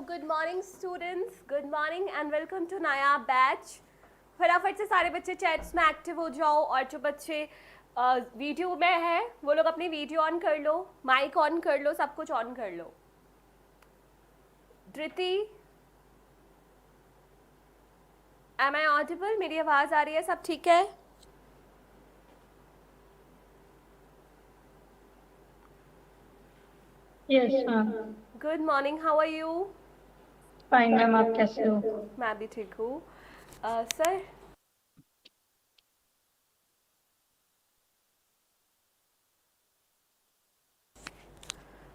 Good morning students, good morning and welcome to नया batch. फटाफट से सारे बच्चे चैट्स में एक्टिव हो जाओ और जो बच्चे वीडियो में है वो लोग अपनी वीडियो ऑन कर लो, माइक ऑन कर लो, सब कुछ ऑन कर लो। धृति, एम आई ऑडिबल? मेरी आवाज़ आ रही है? सब ठीक है? Yes ma'am. Good morning, how are you? Fine ma'am, आप कैसे हो? मैं भी ठीक हूँ। Sir,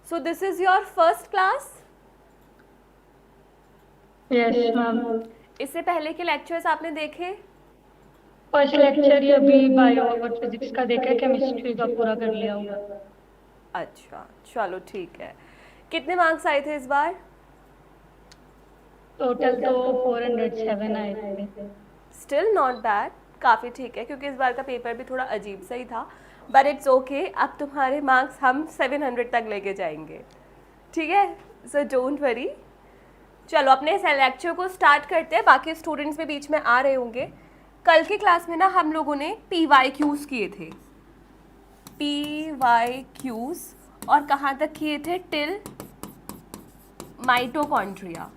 so this is your first class? Yes ma'am. इससे पहले के लेक्चर्स आपने देखे? फर्स्ट लेक्चर ही अभी बायो और फिजिक्स का देखा, केमिस्ट्री का पूरा कर लिया हुआ। अच्छा, चलो ठीक है। कितने मार्क्स आए थे इस बार? टोटल तो 407 आए थे। स्टिल नॉट बैड, काफ़ी ठीक है, क्योंकि इस बार का पेपर भी थोड़ा अजीब सा ही था, बट इट्स ओके। अब तुम्हारे मार्क्स हम 700 तक लेके जाएंगे, ठीक है? So don't worry. चलो अपने लेक्चर को स्टार्ट करते हैं। बाकी स्टूडेंट्स भी बीच में आ रहे होंगे। कल की क्लास में ना हम लोगों ने PYQs किए थे, PYQs, और कहाँ तक किए थे? Till mitochondria.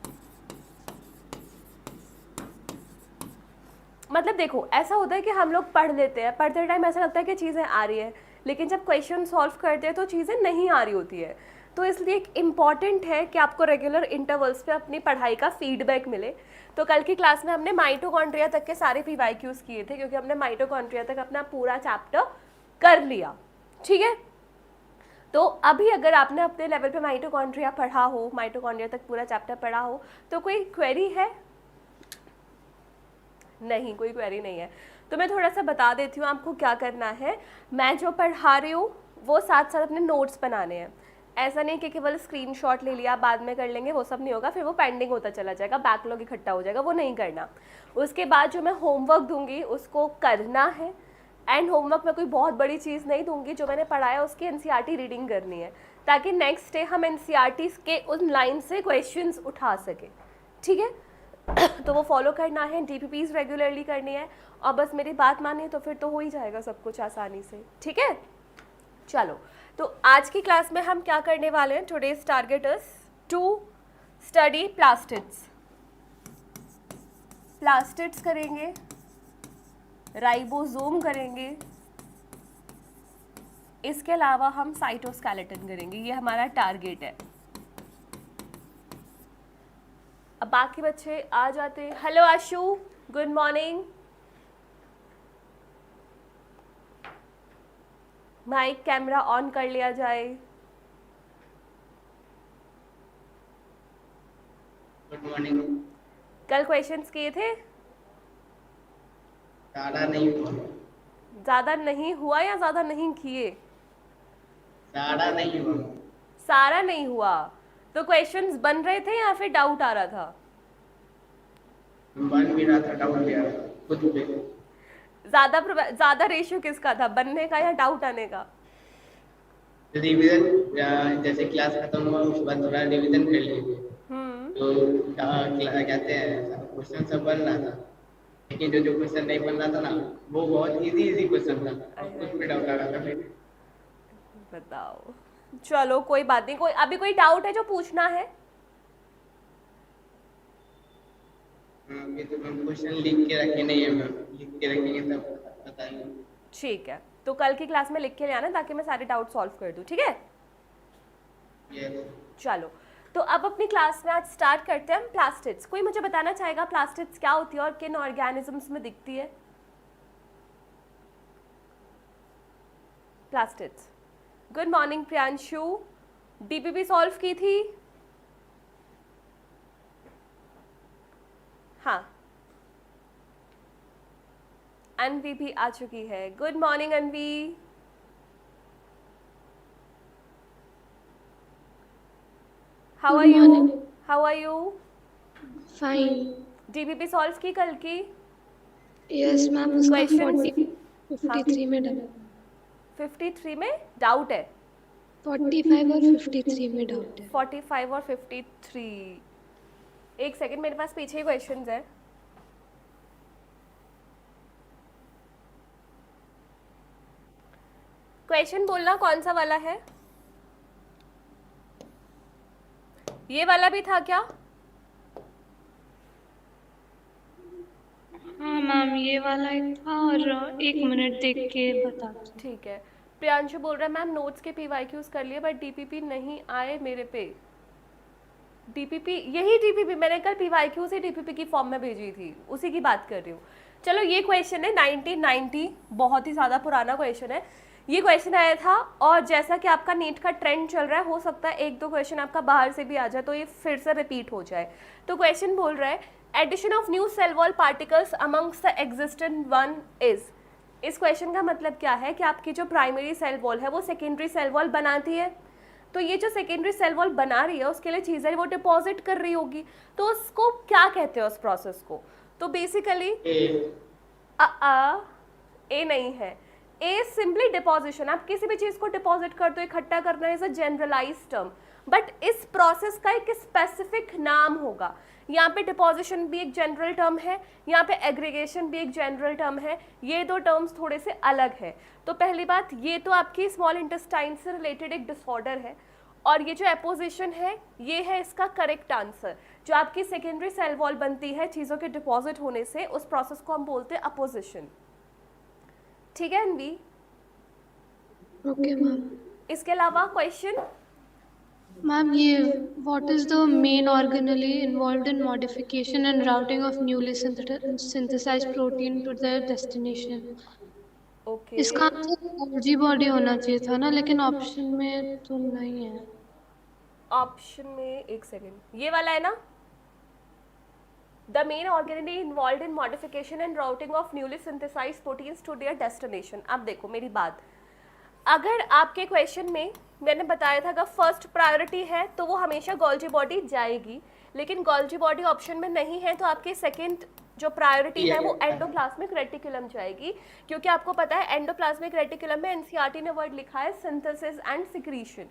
मतलब देखो, ऐसा होता है कि हम लोग पढ़ लेते हैं, पढ़ते टाइम ऐसा लगता है कि चीज़ें आ रही है, लेकिन जब क्वेश्चन सॉल्व करते हैं तो चीज़ें नहीं आ रही होती है। तो इसलिए एक इम्पॉर्टेंट है कि आपको रेगुलर इंटरवल्स पे अपनी पढ़ाई का फीडबैक मिले। तो कल की क्लास में हमने माइटोकॉन्ड्रिया तक के सारे PYQs किए थे, क्योंकि हमने माइटोकॉन्ड्रिया तक अपना पूरा चैप्टर कर लिया, ठीक है? तो अभी अगर आपने अपने लेवल पे माइटोकॉन्ड्रिया पढ़ा हो, माइटोकॉन्ड्रिया तक पूरा चैप्टर पढ़ा हो, तो कोई क्वेरी है? नहीं, कोई क्वेरी नहीं है। तो मैं थोड़ा सा बता देती हूँ आपको क्या करना है। मैं जो पढ़ा रही हूँ वो साथ साथ अपने नोट्स बनाने हैं। ऐसा नहीं कि केवल स्क्रीनशॉट ले लिया बाद में कर लेंगे, वो सब नहीं होगा, फिर वो पेंडिंग होता चला जाएगा, बैकलॉग इकट्ठा हो जाएगा, वो नहीं करना। उसके बाद जो मैं होमवर्क दूंगी उसको करना है। एंड होमवर्क में कोई बहुत बड़ी चीज़ नहीं दूंगी, जो मैंने पढ़ाया उसकी NCERT रीडिंग करनी है, ताकि नेक्स्ट डे हम NCERT के उन लाइन से क्वेश्चंस उठा सकें, ठीक है? तो वो फॉलो करना है, DPPs रेगुलरली करनी है, और बस मेरी बात मानिए तो फिर तो हो ही जाएगा सब कुछ आसानी से, ठीक है? चलो, तो आज की क्लास में हम क्या करने वाले हैं? Today's target is to study plastids. Plastids करेंगे, राइबोसोम करेंगे, इसके अलावा हम साइटोस्केलेटन करेंगे। ये हमारा टारगेट है। अब बाकी बच्चे आ जाते हैं। Hello Ashu, good morning. Mic camera on कर लिया जाए। Good morning. कल क्वेश्चंस किए थे? ज़्यादा नहीं हुआ। ज़्यादा नहीं हुआ या ज़्यादा नहीं किए? ज़्यादा नहीं हुआ। सारा नहीं हुआ। तो क्वेश्चंस बन रहे थे या फिर डाउट आ रहा था? बन भी रहा था, डाउट भी आ रहा था खुद पे। ज़्यादा रेशियो किसका था, बनने का या डाउट आने का? रिवीजन, जैसे क्लास खत्म हुआ उसके बाद थोड़ा रिवीजन कर लिए, तो कहते हैं क्वेश्चन सब बन रहा था, लेकिन जो क्वेश्चन नहीं बन रहा था ना, वो बहुत इजी क्वेश्चन था, अब खुद पे डाउट आ रहा था फिर। बताओ। चलो कोई बात नहीं। कोई अभी कोई डाउट है जो पूछना है? ये तो हम क्वेश्चन लिख के रखे नहीं है मैम, लिख के रखेंगे तब पता नहीं। ठीक है, तो कल की क्लास में लिख के ले आना ताकि मैं सारे डाउट सॉल्व कर दूँ, ठीक है? यस। चलो, तो अब अपनी क्लास में आज स्टार्ट करते हैं हम प्लास्टिड्स। कोई मुझे बताना चाहेगा प्लास्टिड्स क्या होती है और किन ऑर्गेनिजम्स में दिखती है? Plastids. Good morning Priyanshu. DPP solve की थी? हाँ, अनवी भी आ चुकी है। Good morning Anvi. How are you? How are you? Fine. DPP solve की कल की? यस मैम, उसका Questions? 53 में डाउट। 53 में डाउट है? 45 और 53 में डाउट है। 45 और 53। एक सेकंड, मेरे पास पीछे ही क्वेश्चंस है। क्वेश्चन बोलना कौन सा वाला है? ये वाला भी था क्या? हाँ मैम, ये वाला एक था, और 1 मिनट देख के बता दो। ठीक है। प्रियांशु बोल रहा है मैम नोट्स के PYQs कर लिए बट DPP नहीं आए मेरे पे। DPP, यही DPP मैंने कल PYQ से DPP की फॉर्म में भेजी थी, उसी की बात कर रही हूँ। चलो ये क्वेश्चन है 1990, बहुत ही ज़्यादा पुराना क्वेश्चन है। ये क्वेश्चन आया था, और जैसा कि आपका नीट का ट्रेंड चल रहा है, हो सकता है 1-2 क्वेश्चन आपका बाहर से भी आ जाए, तो ये फिर से रिपीट हो जाए। तो क्वेश्चन बोल रहा है addition of new cell wall particles amongst the existent one is. इस क्वेश्चन का मतलब क्या है कि आपकी जो प्राइमरी सेल वॉल है वो सेकेंडरी सेल वॉल बनाती है, तो ये जो सेकेंडरी सेल वॉल बना रही है उसके लिए चीज़ें वो डिपॉजिट कर रही होगी, तो उसको क्या कहते हैं उस प्रोसेस को? तो बेसिकली ए नहीं है, ए सिंपली डिपॉजिशन। आप किसी भी चीज़ को डिपॉजिट कर दो, इकट्ठा करना is a generalize term, but इस प्रोसेस का एक स्पेसिफिक नाम होगा। यहाँ पे डिपॉजिशन भी एक जनरल टर्म है, यहाँ पे एग्रीगेशन भी एक जनरल टर्म है, ये दो टर्म्स थोड़े से अलग है। तो पहली बात, ये तो आपकी स्मॉल इंटेस्टाइन से रिलेटेड एक डिसऑर्डर है, और ये जो एपोजिशन है ये है इसका करेक्ट आंसर। जो आपकी सेकेंडरी सेल वॉल बनती है चीज़ों के डिपॉजिट होने से, उस प्रोसेस को हम बोलते हैं अपोजिशन। ठीक है अनवी? Okay ma'am. इसके अलावा क्वेश्चन मैम, ये what is the main organelle involved in modification and routing of newly synthesized protein to their destination? Okay, इसका आंसर गोल्जी बॉडी होना चाहिए था ना, लेकिन ऑप्शन में तो नहीं है। ऑप्शन में एक सेकेंड, ये वाला है ना, the main organelle involved in modification and routing of newly synthesized proteins to their destination. अब देखो मेरी बात, अगर आपके क्वेश्चन में मैंने बताया था अगर फर्स्ट प्रायोरिटी है तो वो हमेशा गोल्जी बॉडी जाएगी, लेकिन गोल्जी बॉडी ऑप्शन में नहीं है तो आपकी सेकंड जो प्रायोरिटी है वो एंडोप्लाज्मिक रेटिकुलम जाएगी, क्योंकि आपको पता है एंडोप्लाज्मिक रेटिकुलम में एनसीईआरटी ने वर्ड लिखा है सिंथेसिस एंड सिक्रीशन।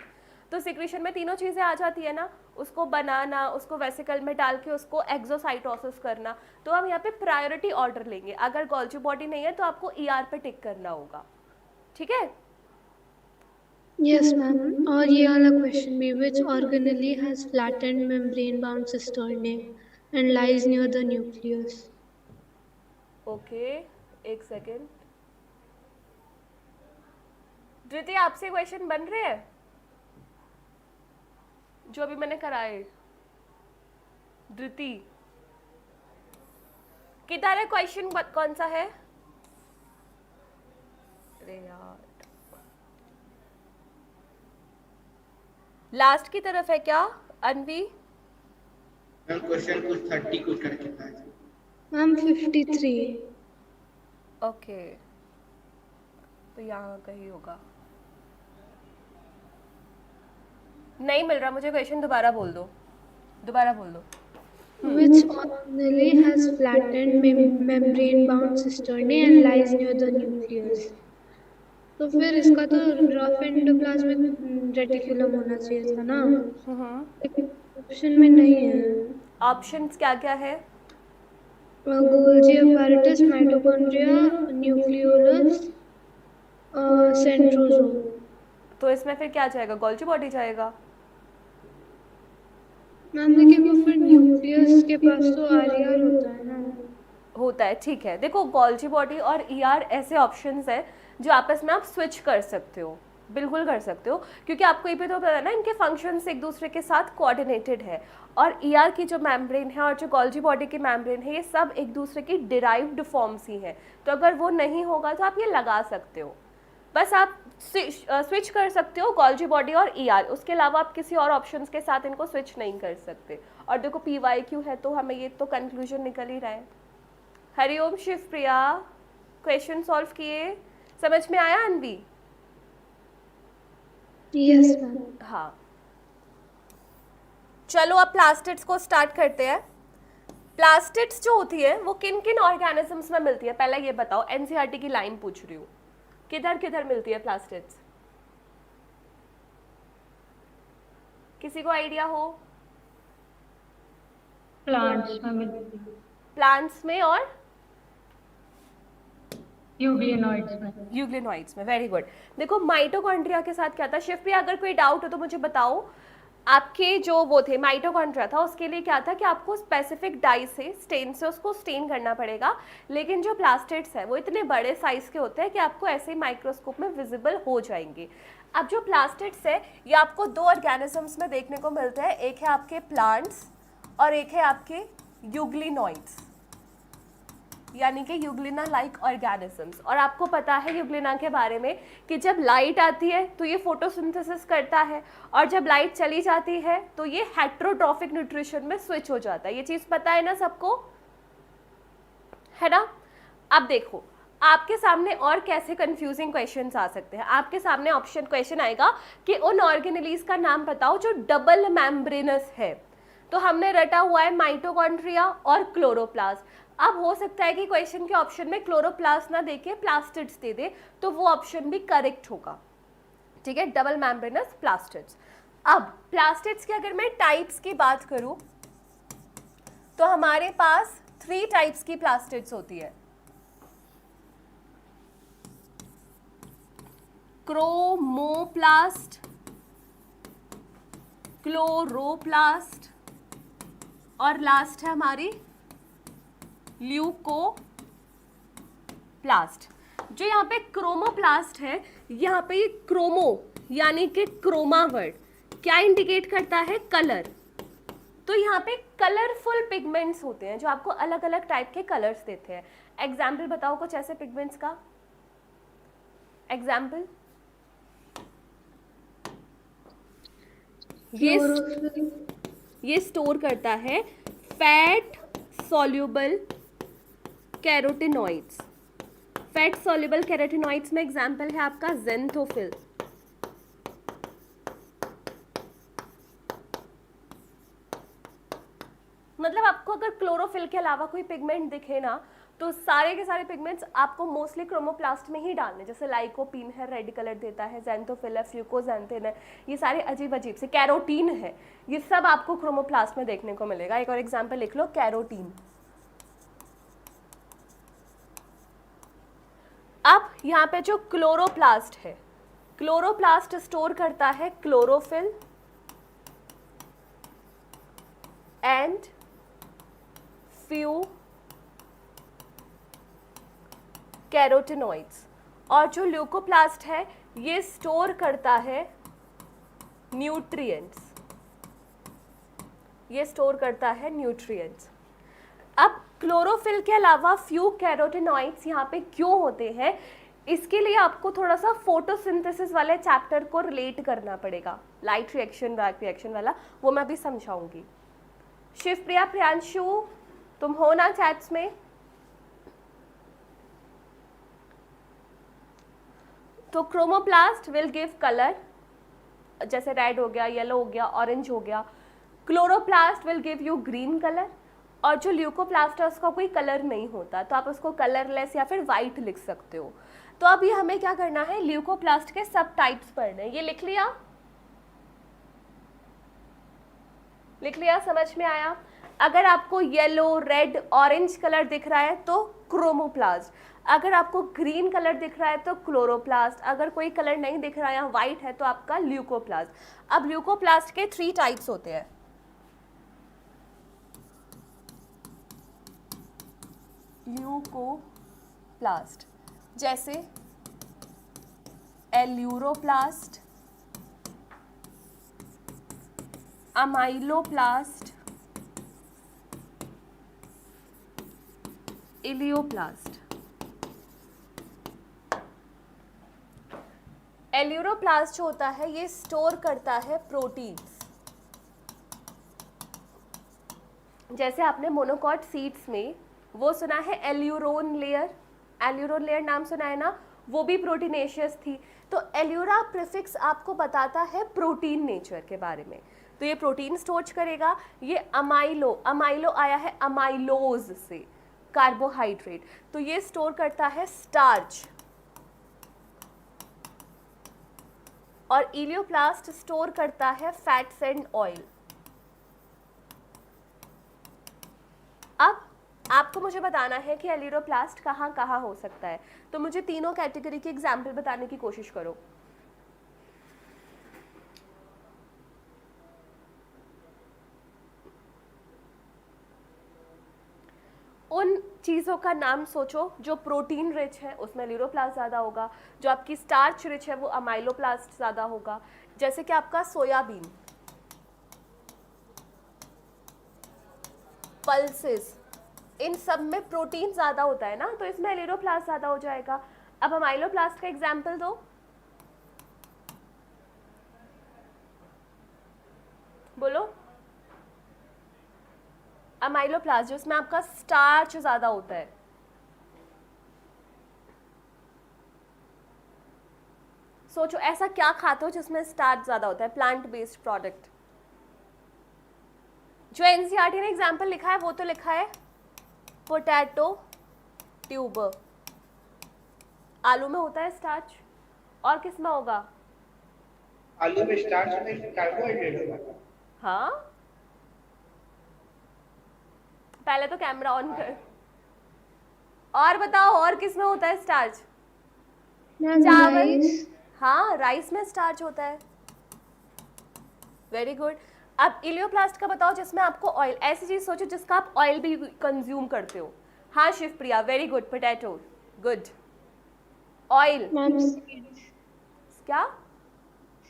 तो सिक्रीशन में तीनों चीज़ें आ जाती है ना, उसको बनाना, उसको वेसिकल में डाल के उसको एक्सोसाइटोसिस करना। तो हम यहाँ पे प्रायोरिटी ऑर्डर लेंगे, अगर गोल्जी बॉडी नहीं है तो आपको ER पे टिक करना होगा। ठीक है? Yes ma'am. और ये वाला क्वेश्चन भी, which organelle has flattened membrane bound cisternae and lies near the nucleus? Okay, एक सेकेंड। धृति, आपसे क्वेश्चन बन रहे हैं जो अभी मैंने कराए? धृति, किधर है क्वेश्चन, कौन सा है? अरे यार, लास्ट की तरफ है क्या अनवी? मैम क्वेश्चन कुछ 30 कुछ करके था। मैम 53। ओके, तो यहाँ कहीं होगा। नहीं मिल रहा मुझे क्वेश्चन, दोबारा बोल दो, दोबारा बोल दो। Which organelle has flattened membrane bound cisternae and lies near the nucleus? तो फिर इसका तो रफ एंडोप्लाज्मिक रेटिकुलम होना चाहिए था ना, लेकिन ऑप्शन में नहीं है। ऑप्शंस क्या क्या है? Golgi apparatus, mitochondria, nucleolus, centrosome. तो इसमें फिर क्या जाएगा? गोल्जी बॉडी जाएगा। मैम लेकिन वो फिर न्यूक्लियस के पास तो RER होता है ना। होता है, ठीक है। देखो गोल्जी बॉडी और ER ऐसे ऑप्शंस हैं जो आपस में आप स्विच कर सकते हो, बिल्कुल कर सकते हो, क्योंकि आपको ये भी तो पता है ना इनके फंक्शंस एक दूसरे के साथ कोऑर्डिनेटेड है। और ER की जो मेम्ब्रेन है और जो गोल्जी बॉडी की मेम्ब्रेन है, ये सब एक दूसरे की डिराइव्ड फॉर्म्स ही हैं। तो अगर वो नहीं होगा तो आप ये लगा सकते हो, बस आप स्विच कर सकते हो गोल्जी बॉडी और ER, उसके अलावा आप किसी और ऑप्शंस के साथ इनको स्विच नहीं कर सकते। और देखो PYQ है तो हमें ये तो कंक्लूजन निकल ही रहा है। हरिओम शिव प्रिया, क्वेश्चन सॉल्व किए, समझ में आया अनवी? Yes ma'am. हाँ, चलो अब प्लास्टिड्स को स्टार्ट करते हैं। प्लास्टिड्स जो होती है वो किन किन ऑर्गेनिजम्स में मिलती है, पहले ये बताओ। एनसीईआरटी की लाइन पूछ रही हूँ, किधर किधर मिलती है प्लास्टिड्स? किसी को आइडिया हो? प्लांट्स में मिलती है, प्लांट्स में और यूग्लिनोइड्स में। यूग्लिनोइड्स में, वेरी गुड। देखो माइटोकॉन्ड्रिया के साथ क्या था, शिवप्रिया अगर कोई डाउट हो तो मुझे बताओ। आपके जो वो थे माइटोकॉन्ड्रिया था, उसके लिए क्या था कि आपको स्पेसिफिक डाई से स्टेन से उसको स्टेन करना पड़ेगा, लेकिन जो प्लास्टिड्स है वो इतने बड़े साइज के होते हैं कि आपको ऐसे ही माइक्रोस्कोप में विजिबल हो जाएंगे। अब जो प्लास्टिड्स है ये आपको दो ऑर्गेनिजम्स में देखने को मिलते हैं, एक है आपके प्लांट्स और एक है आपके यूग्लिनोइड्स, यानी कि यूग्लिना लाइक ऑर्गेनिजम्स। और आपको पता है यूग्लिना के बारे में कि जब लाइट आती है तो ये फोटोसिंथेसिस करता है, और जब लाइट चली जाती है तो ये हेट्रोट्रॉफिक न्यूट्रिशन में स्विच हो जाता है। ये चीज़ पता है ना सबको, है ना। अब देखो आपके सामने और कैसे कंफ्यूजिंग क्वेश्चंस आ सकते हैं। आपके सामने ऑप्शन क्वेश्चन आएगा कि उन ऑर्गेनेलीज का नाम बताओ जो डबल मेम्ब्रेनस है। तो हमने रटा हुआ है माइटोकॉन्ड्रिया और क्लोरोप्लास्ट। अब हो सकता है कि क्वेश्चन के ऑप्शन में क्लोरोप्लास्ट ना देके प्लास्टिड्स दे दे, तो वो ऑप्शन भी करेक्ट होगा, ठीक है, डबल मेम्ब्रेनस प्लास्टिड्स। अब प्लास्टिड्स की अगर मैं टाइप्स की बात करूं तो हमारे पास 3 टाइप्स की प्लास्टिड्स होती है, क्रोमोप्लास्ट, क्लोरोप्लास्ट और लास्ट है हमारी ल्यूकोप्लास्ट। जो यहाँ पे क्रोमोप्लास्ट है, यहाँ पे ये क्रोमो यानी कि क्रोमा वर्ड क्या इंडिकेट करता है, कलर। तो यहाँ पे कलरफुल पिगमेंट्स होते हैं जो आपको अलग अलग टाइप के कलर्स देते हैं। एग्जाम्पल बताओ कुछ ऐसे पिगमेंट्स का, एग्जाम्पल। ये स्टोर करता है fat soluble carotenoids. Fat soluble carotenoids में एग्जाम्पल है आपका ज़ेंथोफिल। मतलब आपको अगर क्लोरोफिल के अलावा कोई पिगमेंट दिखे ना, तो सारे के सारे पिगमेंट्स आपको मोस्टली क्रोमोप्लास्ट में ही डालने, जैसे लाइकोपीन है रेड कलर देता है, ज़ेंथोफिल है, फ्यूकोजेंथिन है, ये सारे अजीब अजीब से, कैरोटीन है, ये सब आपको क्रोमोप्लास्ट में देखने को मिलेगा। एक और एग्जाम्पल लिख लो, कैरोटीन। अब यहाँ पे जो क्लोरोप्लास्ट है, क्लोरोप्लास्ट स्टोर करता है क्लोरोफिल एंड फ्यू कैरोटिनॉइड्स, और जो ल्यूकोप्लास्ट है ये स्टोर करता है न्यूट्रिएंट्स, ये स्टोर करता है न्यूट्रिएंट्स। अब क्लोरोफिल के अलावा फ्यू कैरोटिनॉइड्स यहाँ पे क्यों होते हैं, इसके लिए आपको थोड़ा सा फोटोसिंथेसिस वाले चैप्टर को रिलेट करना पड़ेगा, लाइट रिएक्शन डार्क रिएक्शन वाला, वो मैं भी समझाऊंगी। शिवप्रिया, प्रियांशु, तुम हो ना चैट्स में? तो क्रोमोप्लास्ट विल गिव कलर, जैसे रेड हो गया, येलो हो गया, ऑरेंज हो गया। Chloroplast will give you green colour, और जो ल्यूकोप्लास्ट है उसका कोई कलर नहीं होता, तो आप उसको कलरलेस या फिर वाइट लिख सकते हो। तो अब ये हमें क्या करना है, ल्यूकोप्लास्ट के सब टाइप्स पढ़ने हैं। ये लिख लिया, लिख लिया, समझ में आया? अगर आपको येलो, रेड, ऑरेंज कलर दिख रहा है तो क्रोमोप्लास्ट, अगर आपको ग्रीन कलर दिख रहा है तो क्लोरोप्लास्ट, अगर कोई कलर नहीं दिख रहा है या वाइट है तो आपका ल्यूकोप्लास्ट। अब ल्यूकोप्लास्ट के 3 टाइप्स होते हैं, ल्यूकोप्लास्ट, जैसे एल्यूरोप्लास्ट, अमाइलोप्लास्ट, इलियोप्लास्ट। एल्यूरोप्लास्ट जो होता है ये स्टोर करता है प्रोटीन्स, जैसे आपने मोनोकॉट सीड्स में वो सुना है एल्यूरोन लेयर, एल्यूरोन लेयर नाम सुना है ना, वो भी प्रोटीनेशियस थी। तो एल्यूरा प्रीफिक्स आपको बताता है प्रोटीन नेचर के बारे में, तो ये प्रोटीन स्टोर करेगा। ये अमाइलो, अमाइलो आया है अमाइलोज से, कार्बोहाइड्रेट, तो ये स्टोर करता है स्टार्च। और इलियोप्लास्ट स्टोर करता है फैट्स एंड ऑयल। आपको मुझे बताना है कि एलिडोप्लास्ट कहाँ कहाँ हो सकता है। तो मुझे तीनों कैटेगरी के एग्जाम्पल बताने की कोशिश करो। उन चीज़ों का नाम सोचो जो प्रोटीन रिच है, उसमें एलिडोप्लास्ट ज़्यादा होगा। जो आपकी स्टार्च रिच है वो अमाइलोप्लास्ट ज़्यादा होगा। जैसे कि आपका सोयाबीन, पल्सेस, इन सब में प्रोटीन ज़्यादा होता है ना, तो इसमें एलिडोप्लास्ट ज़्यादा हो जाएगा। अब अमाइलोप्लास्ट का एग्जाम्पल दो, बोलो। अमाइलोप्लास्ट जिसमें आपका स्टार्च ज़्यादा होता है। सोचो ऐसा क्या खाते हो जिसमें स्टार्च ज़्यादा होता है, प्लांट बेस्ड प्रोडक्ट। जो एनसीईआरटी ने एग्जाम्पल लिखा है वो तो लिखा है पोटैटो ट्यूबर। आलू में होता है स्टार्च, और किस में होगा? आलू में स्टार्च में कार्बोहाइड्रेट होगा। हाँ, पहले तो कैमरा ऑन कर। और बताओ और किस में होता है स्टार्च? मैम चावल। राइस। हाँ, राइस में स्टार्च होता है। Very good. अब इलियोप्लास्ट का बताओ जिसमें आपको ऑयल, ऐसी चीज सोचो जिसका आप ऑयल भी कंज्यूम करते हो। हाँ Shivpriya, very good. Potato, good. Oil, ma'am seeds. क्या?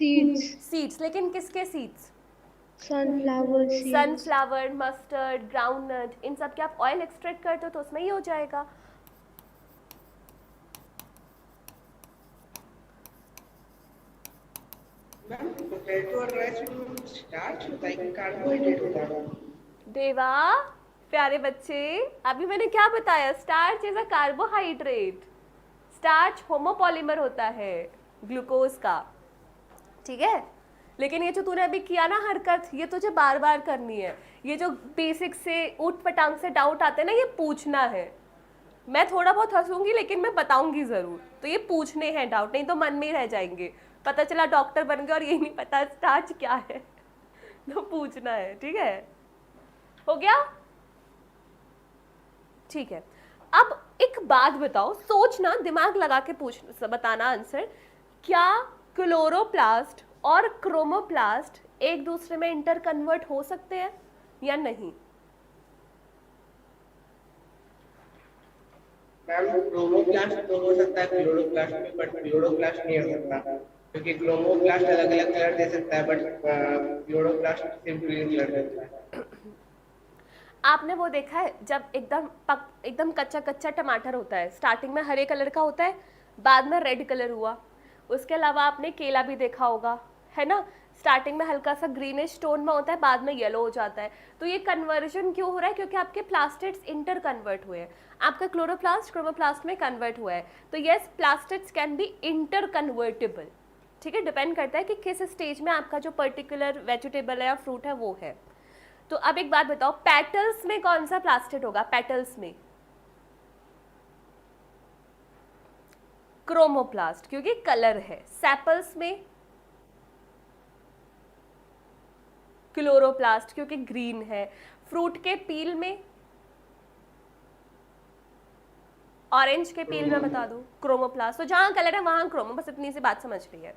सीड्स। सीड्स, लेकिन किसके seeds? Sunflower seeds. Sunflower, mustard, groundnut, इन सब के आप ऑयल एक्सट्रैक्ट करते हो तो उसमें ही हो जाएगा। मैम पोटैटो और राइस में स्टार्च होता है कि कार्बोहाइड्रेट होता है? देवा, प्यारे बच्चे, अभी मैंने क्या बताया? Starch is a carbohydrate. Starch homopolymer होता है ग्लूकोज का, ठीक है। लेकिन ये जो तूने अभी किया ना हरकत, ये तुझे बार बार करनी है। ये जो बेसिक से ऊट पटांग से डाउट आते हैं ना, ये पूछना है। मैं थोड़ा बहुत हंसूंगी लेकिन मैं बताऊंगी जरूर। तो ये पूछने हैं डाउट, नहीं तो मन में ही रह जाएंगे। पता चला डॉक्टर बन गया और ये नहीं पता स्टार्च क्या है। तो पूछना है, ठीक है। हो गया? ठीक है। अब एक बात बताओ, सोचना, दिमाग लगा के पूछ बताना आंसर। क्या क्लोरोप्लास्ट और क्रोमोप्लास्ट एक दूसरे में इंटर कन्वर्ट हो सकते हैं या नहीं? मैम क्रोमोप्लास्ट तो हो सकता है क्लोरोप्लास्ट में, बट क्लोरोप्लास्ट नहीं हो सकता क्योंकि क्रोमोप्लास्ट अलग अलग कलर दे सकता है, बट क्लोरोप्लास्ट सिर्फ ग्रीन कलर देता है। आपने वो देखा है जब एकदम कच्चा कच्चा टमाटर होता है, स्टार्टिंग में हरे कलर का होता है, बाद में रेड कलर हुआ। उसके अलावा आपने केला भी देखा होगा, है ना, स्टार्टिंग में हल्का सा ग्रीनिश टोन में होता है, बाद में येलो हो जाता है। तो ये कन्वर्जन क्यों हो रहा है? क्योंकि आपके प्लास्टिड्स इंटर कन्वर्ट हुए हैं। आपका क्लोरोप्लास्ट क्रोमोप्लास्ट में कन्वर्ट हुआ है। तो yes, plastids can be inter convertible, ठीक है। डिपेंड करता है कि किस स्टेज में आपका जो पर्टिकुलर वेजिटेबल है या फ्रूट है वो है। तो अब एक बात बताओ, पेटल्स में कौन सा प्लास्टिड होगा? पेटल्स में क्रोमोप्लास्ट, क्योंकि कलर है। सेपल्स में क्लोरोप्लास्ट, क्योंकि ग्रीन है। फ्रूट के पील में, ऑरेंज के पील में बता दो क्रोमोप्लास्ट। तो जहां कलर है वहां क्रोमो, बस इतनी सी बात समझ रही है।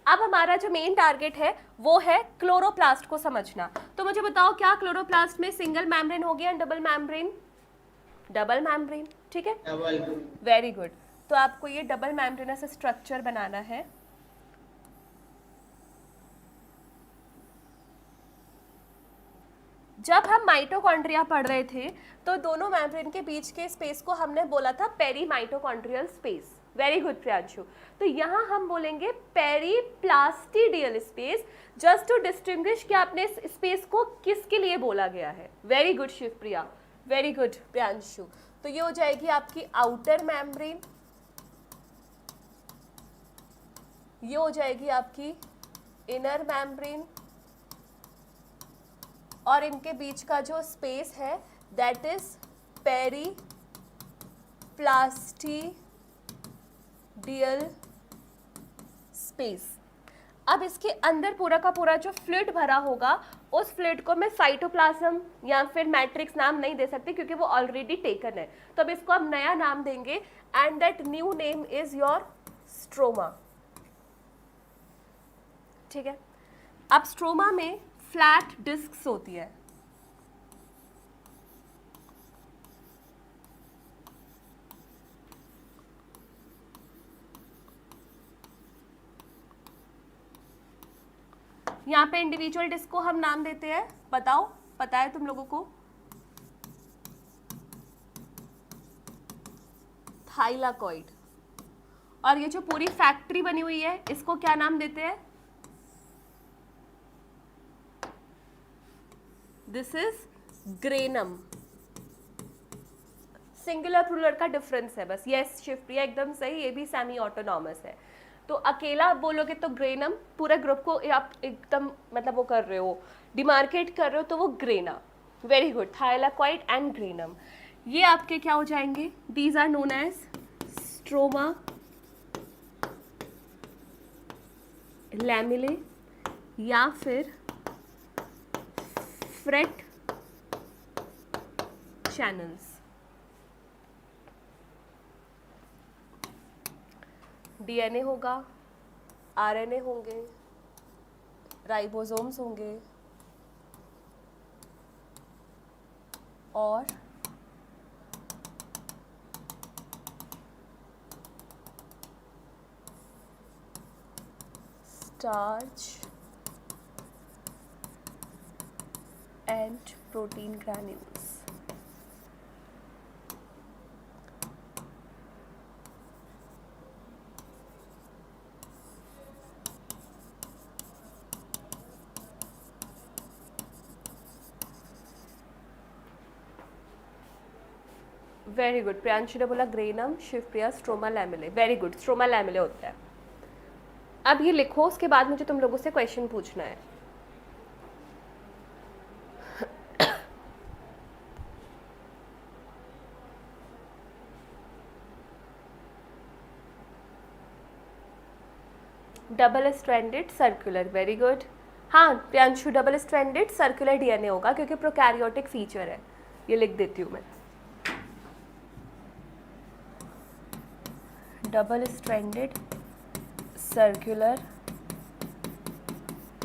अब हमारा जो मेन टारगेट है वो है क्लोरोप्लास्ट को समझना। तो मुझे बताओ, क्या क्लोरोप्लास्ट में सिंगल मेम्ब्रेन हो गया, डबल मेम्ब्रेन? डबल मेम्ब्रेन, ठीक है, डबल। Very good. तो आपको ये डबल मेम्ब्रेनस स्ट्रक्चर बनाना है। जब हम माइटोकॉन्ड्रिया पढ़ रहे थे तो दोनों मेम्ब्रेन के बीच के स्पेस को हमने बोला था peri mitochondrial space. Very good Priyanshu. तो यहाँ हम बोलेंगे periplastidial space, just to distinguish कि आपने इस स्पेस को किसके लिए बोला गया है। Very good Shivpriya, very good Priyanshu. तो ये हो जाएगी आपकी आउटर मेम्ब्रेन, ये हो जाएगी आपकी इनर मेम्ब्रेन, और इनके बीच का जो स्पेस है दैट इज पेरीप्लास्टिडियल स्पेस। अब इसके अंदर पूरा का पूरा जो फ्लूइड भरा होगा उस फ्लूइड को मैं साइटोप्लाज्म या फिर मैट्रिक्स नाम नहीं दे सकती क्योंकि वो ऑलरेडी टेकन है, तो अब इसको हम नया नाम देंगे and that new name is your stroma. ठीक है, अब स्ट्रोमा में फ्लैट डिस्क्स होती है, यहाँ पे इंडिविजुअल डिस्क को हम नाम देते हैं, बताओ, पता है तुम लोगों को? थाइलाकॉइड। और ये जो पूरी फैक्ट्री बनी हुई है इसको क्या नाम देते हैं? This is granum. Singular plural का डिफरेंस है बस। यस शिवप्रिया एकदम सही, ये भी सेमी ऑटोनॉमस है। तो अकेला आप बोलोगे तो ग्रेनम, पूरे ग्रुप को आप एकदम मतलब वो कर रहे हो, डिमार्केट कर रहे हो, तो वो grana. Very good, thylakoid and granum, ये आपके क्या हो जाएंगे? These are known as stroma lamellae या फिर फ्रेट चैनल्स। डीएनए होगा, आरएनए होंगे, राइबोसोम्स होंगे और starch and protein granules. Very good, Priyanshu ने बोला granum, Shivpriya stroma lamellae. Very good, stroma lamellae होता है। अब ये लिखो, उसके बाद मुझे तुम लोगों से क्वेश्चन पूछना है। Double stranded circular, very good. हाँ Priyanshu, double stranded circular DNA होगा क्योंकि प्रोकैरियोटिक फीचर है, ये लिख देती हूँ मैं। डबल स्ट्रैंडेड सर्कुलर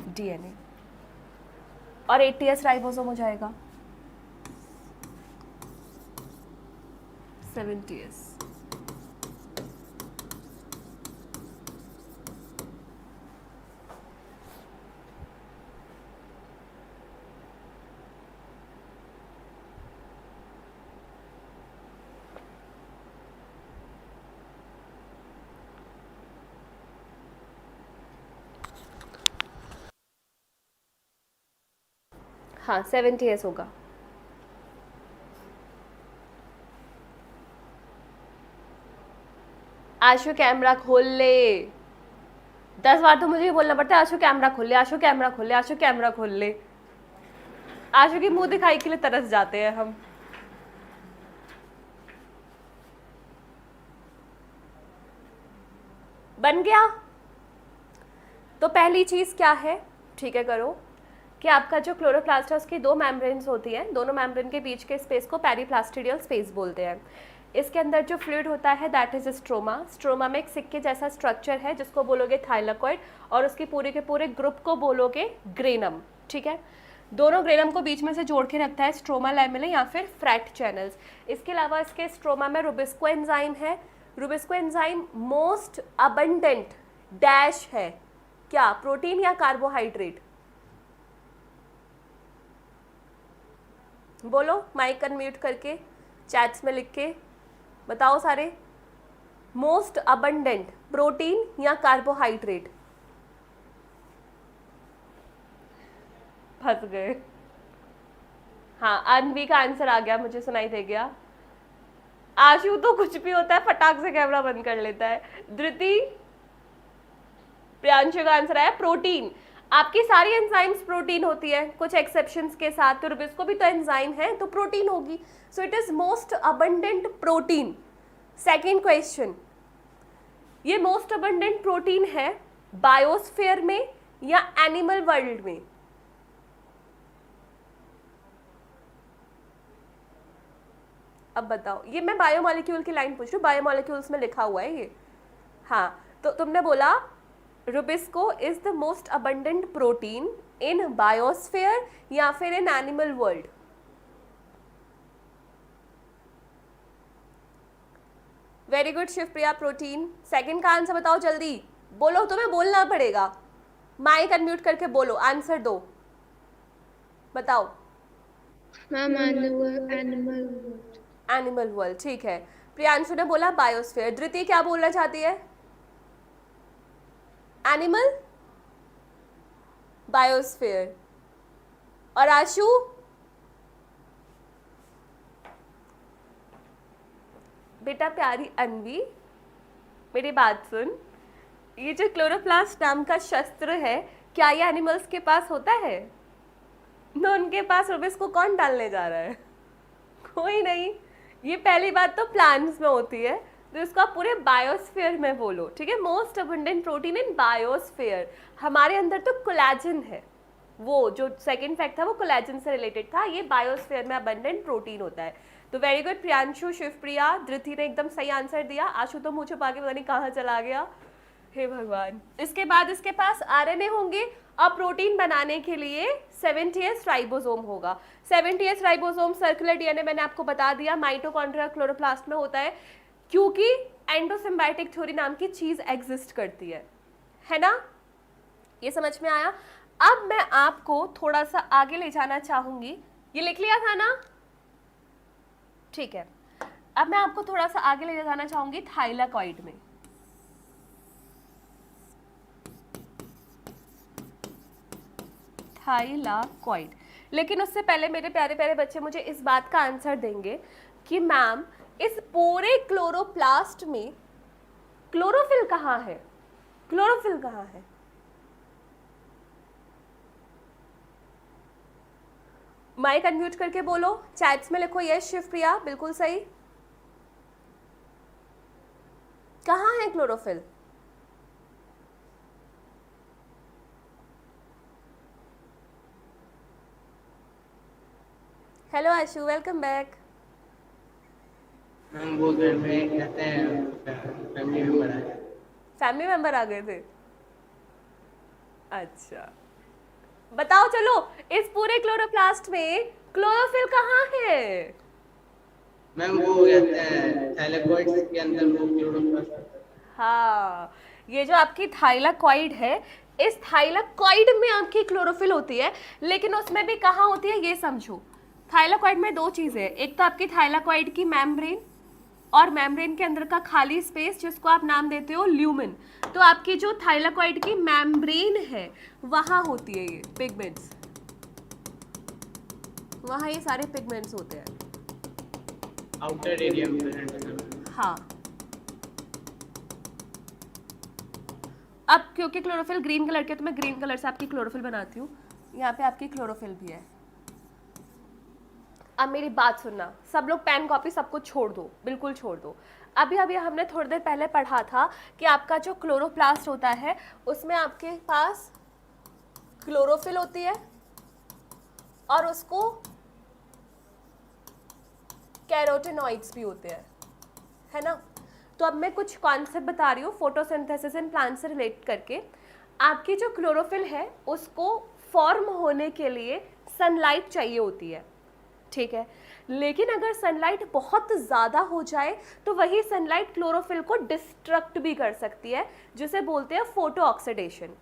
डीएनए और 80S राइबोसोम हो जाएगा 70S। हाँ 70S होगा। आशु कैमरा खोल ले, 10 बार तो मुझे ही बोलना पड़ता है आशु कैमरा खोल ले, आशु कैमरा खोल ले, आशु कैमरा खोल ले। आशु की मुंह दिखाई के लिए तरस जाते हैं हम। बन गया? तो पहली चीज क्या है, ठीक है करो, कि आपका जो क्लोरोप्लास्ट है उसकी 2 मेम्ब्रेन्स होती हैं, दोनों मेम्ब्रेन के बीच के स्पेस को पेरीप्लास्टिडियल स्पेस बोलते हैं। इसके अंदर जो फ्लूइड होता है दैट इज स्ट्रोमा। स्ट्रोमा में एक सिक्के जैसा स्ट्रक्चर है जिसको बोलोगे थाइलाकॉइड और उसकी पूरे के पूरे ग्रुप को बोलोगे ग्रेनम। ठीक है, दोनों ग्रेनम को बीच में से जोड़ के रखता है स्ट्रोमा लैमेले या फिर फ्रैट चैनल्स। इसके अलावा इसके स्ट्रोमा में रुबिस्को एंजाइम है। Rubisco enzyme most abundant dash है, क्या प्रोटीन या कार्बोहाइड्रेट? बोलो माइक अनम्यूट करके, चैट्स में लिख के बताओ सारे। मोस्ट अबंडेंट प्रोटीन या कार्बोहाइड्रेट? फंस गए। हाँ अनवी का आंसर आ गया, मुझे सुनाई दे गया। आशु तो कुछ भी होता है फटाक से कैमरा बंद कर लेता है। धृति, प्रियांशु का आंसर आया प्रोटीन। आपकी सारी एंजाइम्स प्रोटीन होती है कुछ एक्सेप्शंस के साथ, तो रुबिस्को भी तो एंजाइम है तो प्रोटीन होगी। So it is most abundant protein. Second question, ये मोस्ट अबंडेंट प्रोटीन है बायोस्फीयर में या एनिमल वर्ल्ड में? अब बताओ, ये मैं बायोमोलिक्यूल की लाइन पूछ रही हूँ, बायोमोलिक्यूल्स में लिखा हुआ है ये। हाँ, तो तुमने बोला Rubisco is the most abundant protein in biosphere या फिर in animal world? Very good Shivpriya, protein. Second का आंसर बताओ जल्दी, बोलो, तुम्हें बोलना पड़ेगा, माइक अनम्यूट करके बोलो, आंसर दो, बताओ। मैम एनिमल एनिमल वर्ल्ड, ठीक है। प्रियांशु ने बोला बायोस्फीयर। धृति क्या बोलना चाहती है? Animal, biosphere. और आशु? बेटा प्यारी अन्वी, मेरी बात सुन, ये जो क्लोरोप्लास्ट नाम का शस्त्र है, क्या ये एनिमल्स के पास होता है? तो उनके पास रुबिस को कौन डालने जा रहा है? कोई नहीं। ये पहली बात तो प्लांट्स में होती है, तो इसको आप पूरे बायोस्फीयर में बोलो, ठीक है। मोस्ट अबंडेंट प्रोटीन इन बायोस्फीयर। हमारे अंदर तो कोलेजन है, वो जो सेकंड फैक्ट था वो कोलेजन से रिलेटेड था, ये बायोस्फीयर में अबंडेंट प्रोटीन होता है। तो वेरी गुड प्रियांशु, शिवप्रिया, धृति ने एकदम सही आंसर दिया। आशु तो मुझे छुपा के पता नहीं कहाँ चला गया, हे भगवान। इसके बाद इसके पास आरएनए होंगे और प्रोटीन बनाने के लिए 70s राइबोसोम होगा। 70s राइबोसोम सर्कुलर डीएनए मैंने आपको बता दिया माइटोकॉन्ड्रिया क्लोरोप्लास्ट में होता है, क्योंकि एंडोसिम्बायोटिक थ्योरी नाम की चीज एग्जिस्ट करती है ना? ये समझ में आया? अब मैं आपको थोड़ा सा आगे ले जाना चाहूंगी, ये लिख लिया था ना? ठीक है, अब मैं आपको थोड़ा सा आगे ले जाना चाहूंगी थाइलाकॉइड में। थाइलाकॉइड, लेकिन उससे पहले मेरे प्यारे प्यारे बच्चे मुझे इस बात का आंसर देंगे कि मैम इस पूरे क्लोरोप्लास्ट में क्लोरोफिल कहाँ है? क्लोरोफिल कहाँ है? माइक अनम्यूट करके बोलो, चैट्स में लिखो यस शिवप्रिया, बिल्कुल सही। कहाँ है क्लोरोफिल? हेलो आशु, वेलकम बैक। मैम वो घर में कहते हैं फैमिली मेंबर आए। फैमिली मेंबर आ गए थे? अच्छा, बताओ चलो, इस पूरे क्लोरोप्लास्ट में क्लोरोफिल कहाँ है? मैम वो कहते हैं थाइलाकॉइड्स के अंदर वो क्लोरोप्लास्ट। हाँ, ये जो आपकी थाइलाकॉइड है, इस थाइलाकॉइड में आपकी क्लोरोफिल होती है, लेकिन उसमें भी कहाँ होती है ये समझो। थाइलाकॉइड में दो चीजें, एक तो आपकी थाइलाकॉइड की मेम्ब्रेन और मेम्ब्रेन के अंदर का खाली स्पेस जिसको आप नाम देते हो ल्यूमेन। तो आपकी जो थाइलाकॉइड की मेम्ब्रेन है वहां होती है ये पिगमेंट्स, वहां ये सारे पिगमेंट्स होते हैं। आउटर एरिया में प्रेजेंट। हाँ, अब क्योंकि क्लोरोफिल ग्रीन कलर के, तो मैं ग्रीन कलर से आपकी क्लोरोफिल बनाती हूँ। यहाँ पे आपकी क्लोरोफिल भी है। अब मेरी बात सुनना, सब लोग पेन कॉपी सब कुछ छोड़ दो, बिल्कुल छोड़ दो। अभी अभी हमने थोड़ी देर पहले पढ़ा था कि आपका जो क्लोरोप्लास्ट होता है उसमें आपके पास क्लोरोफिल होती है और उसको कैरोटेनॉइड्स भी होते हैं, है ना? तो अब मैं कुछ कॉन्सेप्ट बता रही हूँ फोटोसिंथेसिस इन प्लांट से रिलेट करके। आपकी जो क्लोरोफिल है उसको फॉर्म होने के लिए सनलाइट चाहिए होती है, ठीक है। लेकिन अगर सनलाइट बहुत ज़्यादा हो जाए तो वही सनलाइट क्लोरोफिल को डिस्ट्रक्ट भी कर सकती है, जिसे बोलते हैं फोटो ऑक्सीडेशन।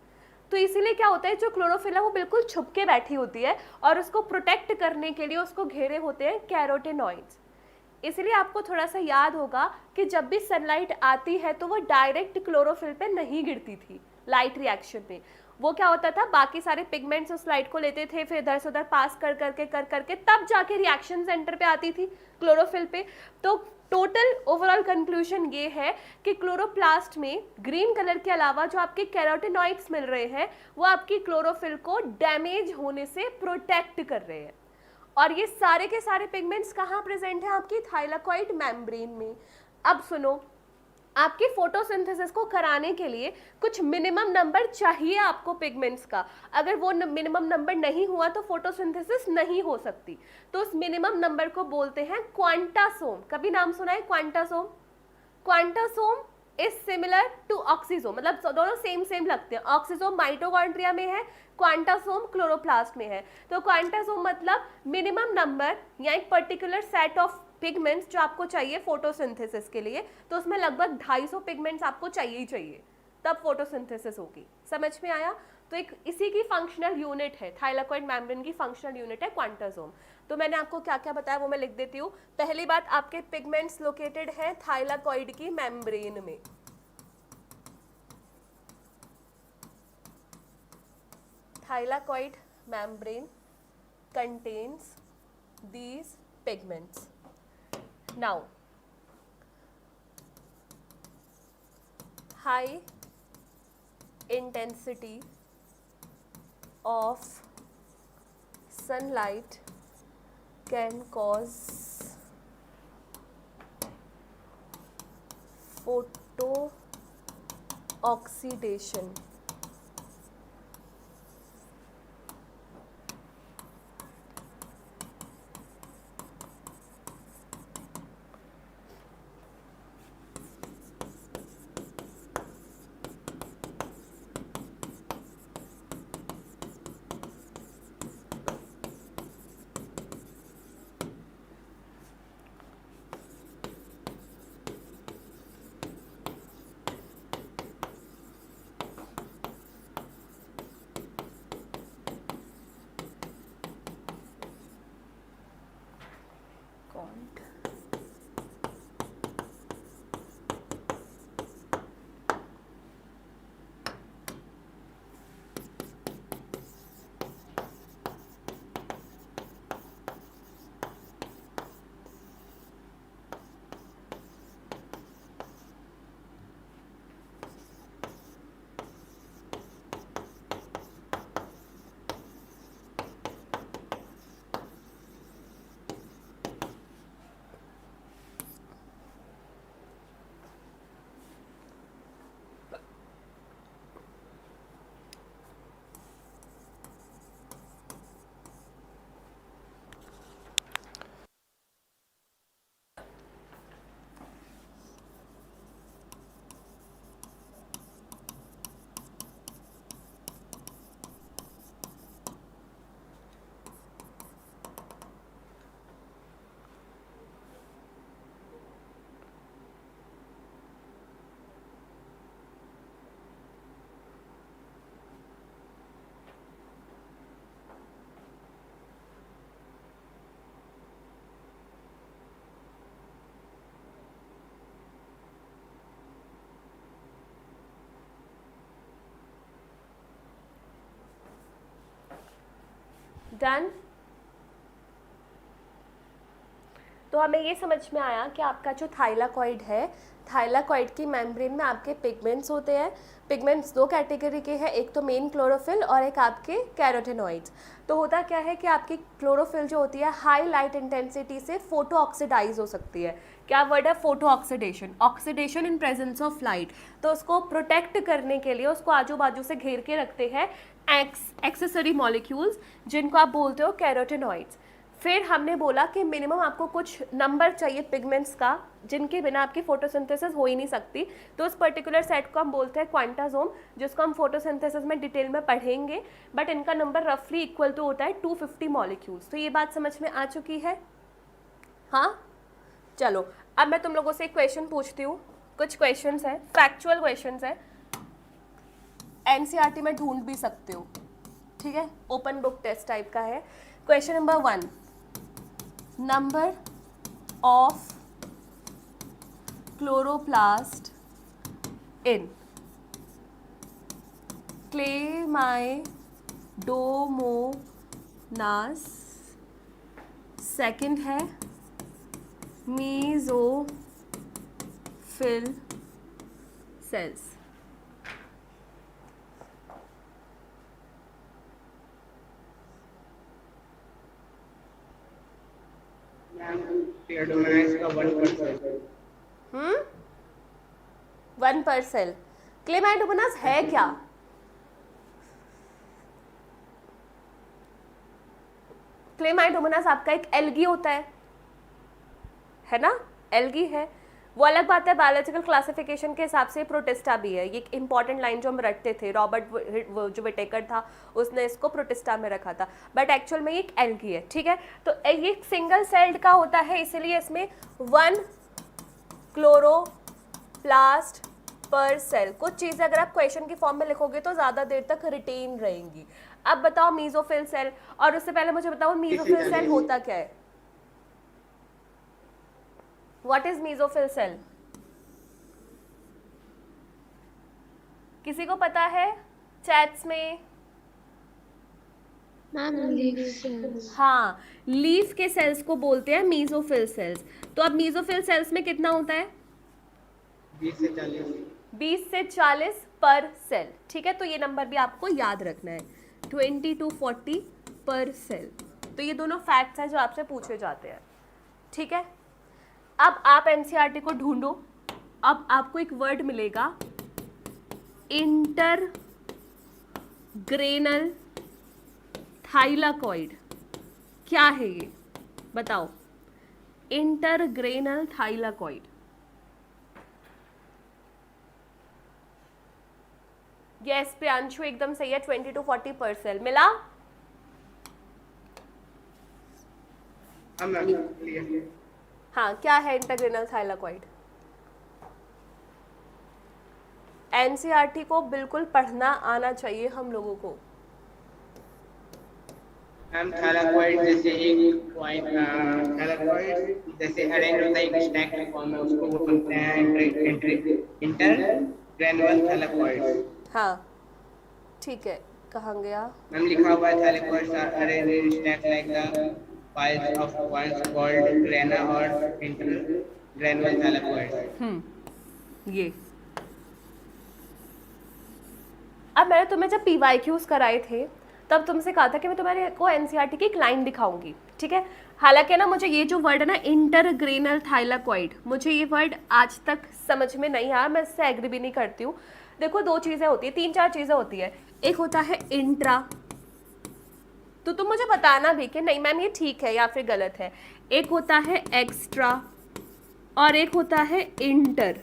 तो इसीलिए क्या होता है, जो क्लोरोफिल है वो बिल्कुल छुप के बैठी होती है और उसको प्रोटेक्ट करने के लिए उसको घेरे होते हैं कैरोटेनॉइड्स। इसलिए आपको थोड़ा सा याद होगा कि जब भी सनलाइट आती है तो वो डायरेक्ट क्लोरोफिल पे नहीं गिरती थी लाइट रिएक्शन में। वो क्या होता था, बाकी सारे पिगमेंट्स उस लाइट को लेते थे, फिर इधर से उधर पास कर करके तब जाके रिएक्शन सेंटर पे आती थी क्लोरोफिल पे। तो टोटल ओवरऑल कंक्लूजन ये है कि क्लोरोप्लास्ट में ग्रीन कलर के अलावा जो आपके कैरोटेनॉइड्स मिल रहे हैं वो आपकी क्लोरोफिल को डैमेज होने से प्रोटेक्ट कर रहे हैं। और ये सारे के सारे पिगमेंट्स कहाँ प्रेजेंट हैं? आपकी थाइलाकॉइड मेम्ब्रेन में। अब सुनो, आपके फोटोसिंथेसिस को कराने के लिए कुछ मिनिमम नंबर चाहिए आपको पिगमेंट्स का। अगर वो मिनिमम नंबर नहीं हुआ तो फोटोसिंथेसिस नहीं हो सकती। तो उस मिनिमम नंबर को बोलते हैं क्वांटासोम। कभी नाम सुना है quantasome? Quantasome is similar to oxysome, मतलब दोनों सेम सेम लगते हैं। ऑक्सीजोम माइटोकॉन्ड्रिया में है, क्वांटासोम क्लोरोप्लास्ट में है। तो क्वांटासोम मतलब मिनिमम नंबर या एक पर्टिकुलर सेट ऑफ पिगमेंट्स जो आपको चाहिए फोटोसिंथेसिस के लिए। तो उसमें लगभग 250 पिगमेंट्स आपको चाहिए ही चाहिए, तब फोटोसिंथेसिस होगी। समझ में आया? तो एक इसी की फंक्शनल यूनिट है, थाइलाकॉइड मेम्ब्रेन की फंक्शनल यूनिट है क्वांटासोम। तो मैंने आपको क्या क्या बताया वो मैं लिख देती हूँ। पहली बात, आपके पिगमेंट्स लोकेटेड हैं थाइलाकॉइड की मेम्ब्रेन में। Thylakoid membrane contains these pigments. Now, high intensity of sunlight can cause photooxidation. Done. तो हमें ये समझ में आया कि आपका जो थाइलाकॉइड है, थाइलाकॉइड की मेम्ब्रेन में आपके पिगमेंट्स होते हैं। पिगमेंट्स दो कैटेगरी के हैं, एक तो मेन क्लोरोफिल और एक आपके कैरोटेनॉइड्स। तो होता क्या है कि आपकी क्लोरोफिल जो होती है हाई लाइट इंटेंसिटी से फोटो ऑक्सीडाइज हो सकती है। क्या वर्ड है? Photo oxidation, oxidation in presence of light. तो उसको प्रोटेक्ट करने के लिए उसको आजू बाजू से घेर के रखते हैं एक्सेसरी मॉलिक्यूल्स, जिनको आप बोलते हो कैरोटेनॉइड्स। फिर हमने बोला कि मिनिमम आपको कुछ नंबर चाहिए पिगमेंट्स का, जिनके बिना आपकी फोटोसिंथेसिस हो ही नहीं सकती। तो उस पर्टिकुलर सेट को हम बोलते हैं क्वांटासोम, जिसको हम फोटोसिंथेसिस में डिटेल में पढ़ेंगे। बट इनका नंबर रफली इक्वल टू होता है 250 मॉलिक्यूल्स। तो ये बात समझ में आ चुकी है? हाँ, चलो अब मैं तुम लोगों से एक क्वेश्चन पूछती हूँ। कुछ क्वेश्चंस हैं, फैक्चुअल क्वेश्चंस हैं, एनसीईआरटी में ढूंढ भी सकते हो, ठीक है? ओपन बुक टेस्ट टाइप का है। Question number 1, number of chloroplast in Chlamydomonas, second है mesophil cells। Pseudomonas का 1%। पर सेल। क्लेमाइडोमोनास है क्या? क्लेमाइडोमोनास आपका एक एल्गी होता है ना, एल्गी है। वो अलग बात है, बायोलॉजिकल क्लासिफिकेशन के हिसाब से प्रोटिस्टा भी है। ये एक इंपॉर्टेंट लाइन जो हम रटते थे, रॉबर्ट जो विटेकर था उसने इसको प्रोटिस्टा में रखा था, बट एक्चुअल में ये एक एल्गी है, ठीक है। तो ये सिंगल सेल्ड का होता है, इसीलिए इसमें 1 क्लोरोप्लास्ट पर सेल। कुछ चीज़ें अगर आप क्वेश्चन की फॉर्म में लिखोगे तो ज़्यादा देर तक रिटेन रहेंगी। अब बताओ मीजोफिल सेल, और उससे पहले मुझे बताओ मीजोफिल सेल होता क्या है? What is mesophyll cell? किसी को पता है चैट्स में? Ma'am leaf cells. हाँ, लीफ के सेल्स को बोलते हैं मीजोफिल सेल्स। तो अब मीजोफिल सेल्स में कितना होता है? 20 से 40। 20 से 40 पर सेल, ठीक है। तो ये नंबर भी आपको याद रखना है, 20 to 40 पर सेल। तो ये दोनों फैक्ट्स हैं जो आपसे पूछे जाते हैं, ठीक है। अब आप एनसीईआरटी को ढूंढो। अब आपको एक वर्ड मिलेगा, इंटरग्रेनल थाइलाकॉइड। क्या है ये बताओ? इंटरग्रेनल थाइलाकॉइड। यस प्रियांशु एकदम सही है, 20 to 40 पर सेल। मिला? हाँ मैम, क्लियर। हाँ, क्या है इंटरग्रेनल थाइलाकॉइड? एनसीईआरटी को बिल्कुल पढ़ना आना चाहिए हम लोगों को। मैम थाइलाकॉइड जैसे एक पॉइंट, थाइलाकॉइड जैसे अरेंज होता है एक स्टैक के फॉर्म में, उसको वो बोलते हैं इंटरग्रेनुलर थाइलाकॉइड। हाँ ठीक है, कहाँ गया? मैम लिखा हुआ है thylakoids are arranged in stack like the piles of points called grana or intergranular thylakoids। ये अब मैंने तुम्हें जब PYQs कराए थे तब तुमसे कहा था कि मैं तुम्हारे को एनसीईआरटी की एक लाइन दिखाऊंगी, ठीक है। हालांकि ना मुझे ये जो वर्ड है ना इंटरग्रेनल थाइलाकॉइड, मुझे ये वर्ड आज तक समझ में नहीं आया, मैं इससे एग्री भी नहीं करती हूँ। देखो दो चीज़ें होती है, 3-4 चीज़ें होती है। एक होता है इंट्रा, तो तुम मुझे बताना भी कि नहीं मैम ये ठीक है या फिर गलत है। एक होता है एक्स्ट्रा और एक होता है इंटर।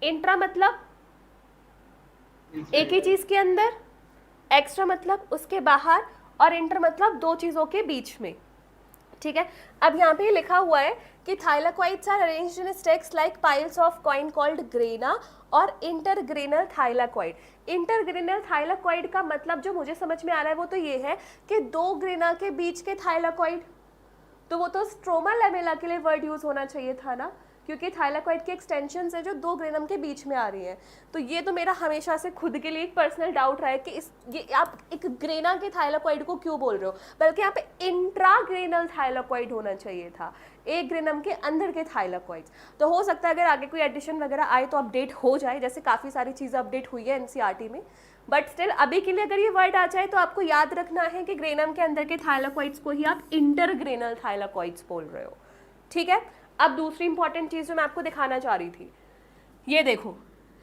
इंट्रा मतलब एक ही चीज के अंदर, एक्स्ट्रा मतलब उसके बाहर, और इंटर मतलब दो चीजों के बीच में, ठीक है। अब यहाँ पे लिखा हुआ है कि thylakoids are arranged in stacks like piles of coin called grana और इंटरग्रेनल थाइलाकॉइड। इंटरग्रेनल थाइलाकॉइड का मतलब जो मुझे समझ में आ रहा है वो तो ये है कि दो ग्रेना के बीच के थाइलाकॉइड, तो वो तो स्ट्रोमा लेमेला के लिए वर्ड यूज होना चाहिए था ना, क्योंकि थाइलाकॉइड की एक्सटेंशंस है जो दो ग्रेनम के बीच में आ रही हैं। तो ये तो मेरा हमेशा से खुद के लिए एक पर्सनल डाउट रहा है कि ये आप एक ग्रेना के थाइलाकॉइड को क्यों बोल रहे हो, बल्कि यहाँ पे इंट्राग्रेनल थाइलाकॉइड होना चाहिए था, एक ग्रेनम के अंदर के थाइलाकॉइड्स। तो हो सकता है अगर आगे कोई एडिशन वगैरह आए तो अपडेट हो जाए, जैसे काफ़ी सारी चीज़ें अपडेट हुई है एनसीईआरटी में, बट स्टिल अभी के लिए अगर ये वर्ड आ जाए तो आपको याद रखना है कि ग्रेनम के अंदर के थाइलाकॉइड्स को ही आप इंटरग्रेनल थाइलाकॉइड्स बोल रहे हो, ठीक है। अब दूसरी इंपॉर्टेंट चीज़ जो मैं आपको दिखाना चाह रही थी, ये देखो,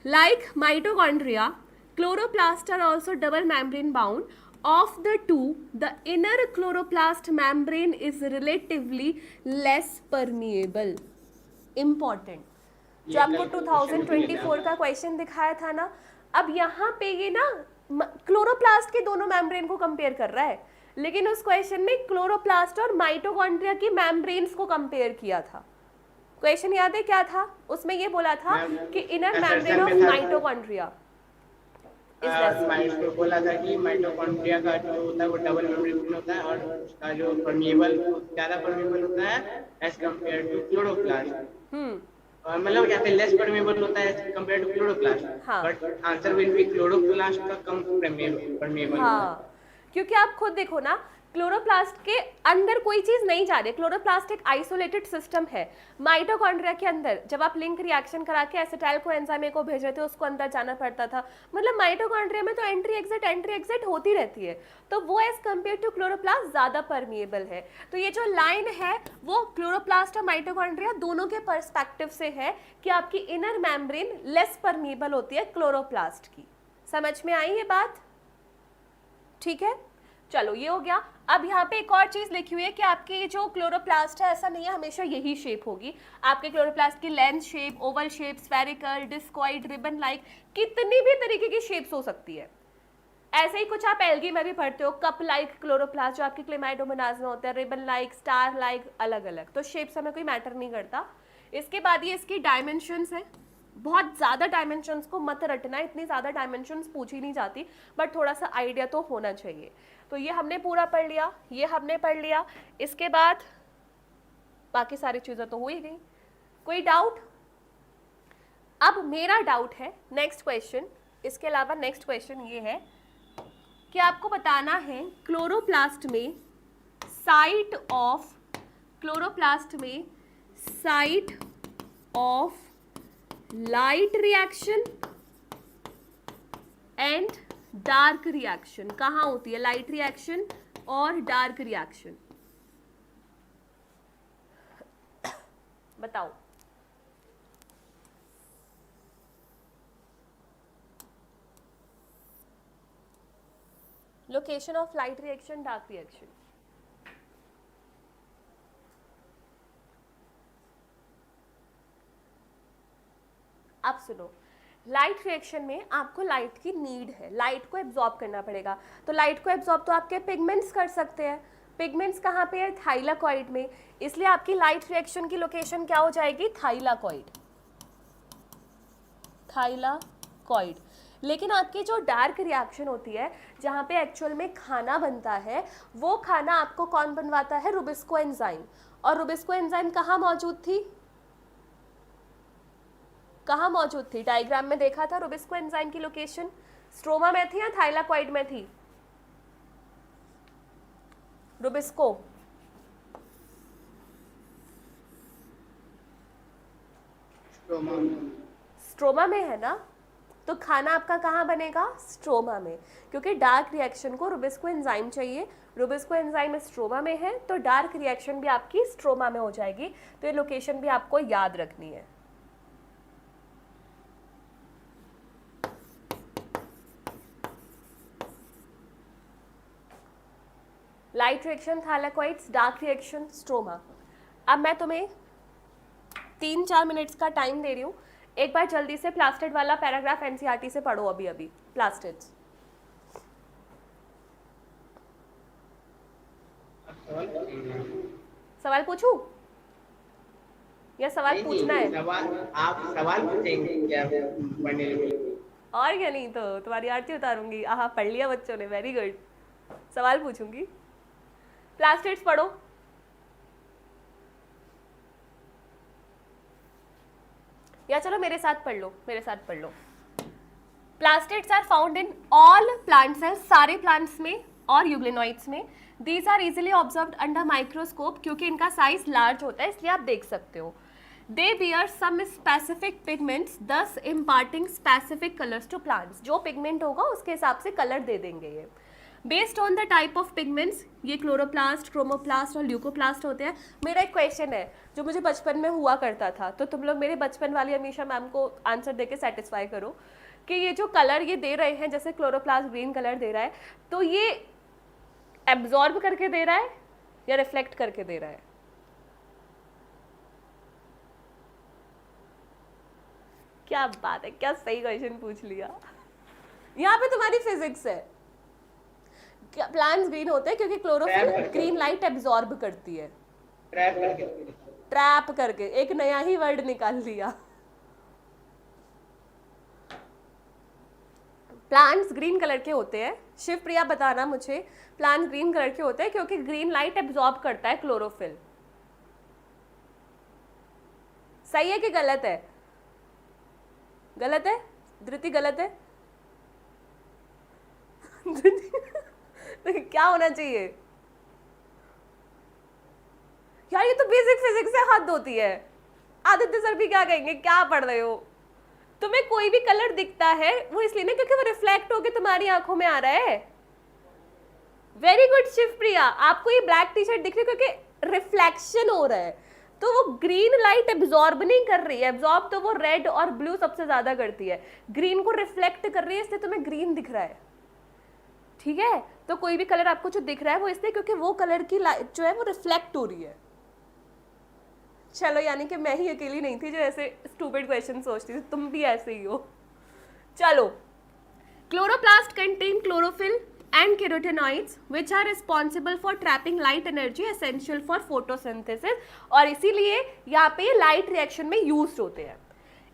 like mitochondria chloroplast are also double membrane bound. Of the two, the inner chloroplast membrane is relatively less permeable. Important. जो आपको 2024 का क्वेश्चन दिखाया था ना, अब यहाँ पे ये ना क्लोरोप्लास्ट के दोनों मेम्ब्रेन को कंपेयर कर रहा है, लेकिन उस क्वेश्चन में क्लोरोप्लास्ट और माइटोकॉन्ड्रिया की मेम्ब्रेन्स को कंपेयर किया था। क्वेश्चन याद है क्या था? उसमें ये बोला था कि इनर मेम्ब्रेन ऑफ माइटोकॉन्ड्रिया इसको बोला था कि माइटोकॉन्ड्रिया का जो होता है वो डबल मेम्ब्रेन होता है और उसका जो परमिएबल ज़्यादा परमिएबल होता है एज कंपेयर टू क्लोरोप्लास्ट। मतलब यहाँ पे लेस परमिएबल होता है compare to chloroplast, but answer will be chloroplast का कम परमिएबल। हाँ, क्योंकि आप खुद देखो ना क्लोरोप्लास्ट के अंदर कोई चीज नहीं जा रही है। क्लोरोप्लास्ट एक आइसोलेटेड सिस्टम है। माइटोकॉन्ड्रिया के अंदर जब आप लिंक रिएक्शन करा के एसिटाइल को एंजाइम को भेज रहे थे, उसको अंदर जाना पड़ता था। मतलब माइटोकॉन्ड्रिया में तो एंट्री एग्जिट होती रहती है, तो वो एज कम्पेयर टू क्लोरोप्लास्ट ज्यादा परमिएबल है। तो ये जो लाइन है वो क्लोरोप्लास्ट और माइटोकॉन्ड्रिया दोनों के पर्सपेक्टिव से है कि आपकी इनर मेम्ब्रेन लेस परमिएबल होती है क्लोरोप्लास्ट की। समझ में आई ये बात? ठीक है, चलो ये हो गया। अब यहाँ पे एक और चीज लिखी हुई है कि आपकी जो क्लोरोप्लास्ट है, ऐसा नहीं है हमेशा यही शेप होगी। आपके क्लोरोप्लास्ट की length shape, Oval shape, spherical, discoid, ribbon like, कितनी भी तरीके की शेप्स हो सकती है। ऐसे ही कुछ आप एल्गी में भी पढ़ते हो, कप लाइक क्लोरोप्लास्ट जो आपकी क्लेमाइडोमोनाज में होता है, रिबन लाइक, स्टार लाइक, अलग अलग। तो शेप्स हमें कोई मैटर नहीं करता। इसके बाद ये इसकी डायमेंशंस है। बहुत ज़्यादा डायमेंशंस को मत रटना, इतनी ज़्यादा डायमेंशंस पूछी नहीं जाती, बट थोड़ा सा आइडिया तो होना चाहिए। तो ये हमने पूरा पढ़ लिया, ये हमने पढ़ लिया। इसके बाद बाकी सारी चीज़ें तो हो ही गई। कोई डाउट? अब मेरा डाउट है नेक्स्ट क्वेश्चन, इसके अलावा नेक्स्ट क्वेश्चन ये है कि आपको बताना है क्लोरोप्लास्ट में site of light reaction and dark reaction कहाँ होती है? लाइट रिएक्शन और डार्क रिएक्शन बताओ। Location of light reaction, dark reaction. अब सुनो, लाइट रिएक्शन में आपको लाइट की नीड है, लाइट को एब्जॉर्ब करना पड़ेगा। तो लाइट को एब्जॉर्ब तो आपके पिगमेंट्स कर सकते हैं। पिगमेंट्स कहाँ पे है? थाइलाकॉइड में। इसलिए आपकी लाइट रिएक्शन की लोकेशन क्या हो जाएगी? थाइलाकॉइड। लेकिन आपकी जो डार्क रिएक्शन होती है, जहाँ पे एक्चुअल में खाना बनता है, वो खाना आपको कौन बनवाता है? Rubisco enzyme. और रुबिस्को एंजाइम कहाँ मौजूद थी? कहाँ मौजूद थी? डायग्राम में देखा था रुबिस्को एंजाइम की लोकेशन स्ट्रोमा में थी या थाइलाकॉइड में थी? रुबिस्को स्ट्रोमा में है ना, तो खाना आपका कहाँ बनेगा? स्ट्रोमा में, क्योंकि डार्क रिएक्शन को रुबिस्को एंजाइम चाहिए। रुबिस्को एंजाइम स्ट्रोमा में है, तो डार्क रिएक्शन भी आपकी स्ट्रोमा में हो जाएगी। तो ये लोकेशन भी आपको याद रखनी है। Light reaction thylakoids, dark reaction stroma. अब मैं तुम्हें 3-4 मिनट्स का टाइम दे रही हूँ, एक बार जल्दी से प्लास्टिड वाला पैराग्राफ एनसीईआरटी से पढ़ो। अभी प्लास्टिड। सवाल पूछूं या सवाल पूछना है? आप सवाल पूछेंगे क्या पढ़ने के? और क्या, नहीं तो तुम्हारी आरती उतारूंगी। आहा, पढ़ लिया बच्चों ने, वेरी गुड। सवाल पूछूंगी, प्लास्टिड्स पढ़ो। या चलो मेरे साथ पढ़ लो। Plastids are found in all plant cells, सारे प्लांट्स में और यूग्लिनोइड्स में। These are easily observed under microscope, क्योंकि इनका साइज लार्ज होता है इसलिए आप देख सकते हो। They bear some specific pigments, thus imparting specific colours to plants. जो पिगमेंट होगा उसके हिसाब से कलर दे देंगे ये। Based on the type of pigments, ये क्लोरोप्लास्ट, क्रोमोप्लास्ट और ल्यूकोप्लास्ट होते हैं। मेरा एक क्वेश्चन है जो मुझे बचपन में हुआ करता था, तो तुम लोग मेरे बचपन वाली अमीशा मैम को आंसर देके सेटिस्फाई करो कि ये जो कलर ये दे रहे हैं, जैसे क्लोरोप्लास्ट ग्रीन कलर दे रहा है, तो ये एब्जॉर्ब करके दे रहा है या रिफ्लेक्ट करके दे रहा है? क्या बात है, क्या सही क्वेश्चन पूछ लिया। यहाँ पे तुम्हारी फिजिक्स है। प्लांट्स ग्रीन होते हैं क्योंकि क्लोरोफिल ग्रीन लाइट एब्जॉर्ब करती है। ट्रैप करके एक नया ही वर्ड निकाल दिया। प्लांट्स ग्रीन कलर के होते हैं। शिव प्रिया बताना मुझे, प्लांट्स ग्रीन कलर के होते हैं क्योंकि ग्रीन लाइट एब्जॉर्ब करता है क्लोरोफिल। सही है कि गलत है? गलत है धृति, गलत है? तो क्या होना चाहिए? यार ये तो बेसिक फिजिक्स से हद होती है। आदित्य सर भी क्या कहेंगे, क्या पढ़ रहे हो? तुम्हें कोई भी कलर दिखता है वो इसलिए ना क्योंकि वो रिफ्लेक्ट होके तुम्हारी आंखों में आ रहा है। वेरी गुड शिवप्रिया, आपको ये ब्लैक टी शर्ट दिख रही है क्योंकि रिफ्लेक्शन हो रहा है, तो वो ग्रीन लाइट एब्जॉर्ब नहीं कर रही है। एब्जॉर्ब तो वो रेड और ब्लू सबसे ज्यादा करती है, ग्रीन को रिफ्लेक्ट कर रही है, इसलिए तुम्हें ग्रीन दिख रहा है। ठीक है, तो कोई भी कलर आपको जो दिख रहा है वो इसलिए क्योंकि वो कलर की लाइट जो है वो रिफ्लेक्ट हो रही है। चलो, यानी कि मैं ही अकेली नहीं थी जो ऐसे स्टूपिड क्वेश्चन सोचती थी, तुम भी ऐसे ही हो। चलो, chloroplast contain chlorophyll and carotenoids which are responsible for trapping light energy essential for photosynthesis, और इसीलिए यहाँ पे लाइट रिएक्शन में यूज होते हैं।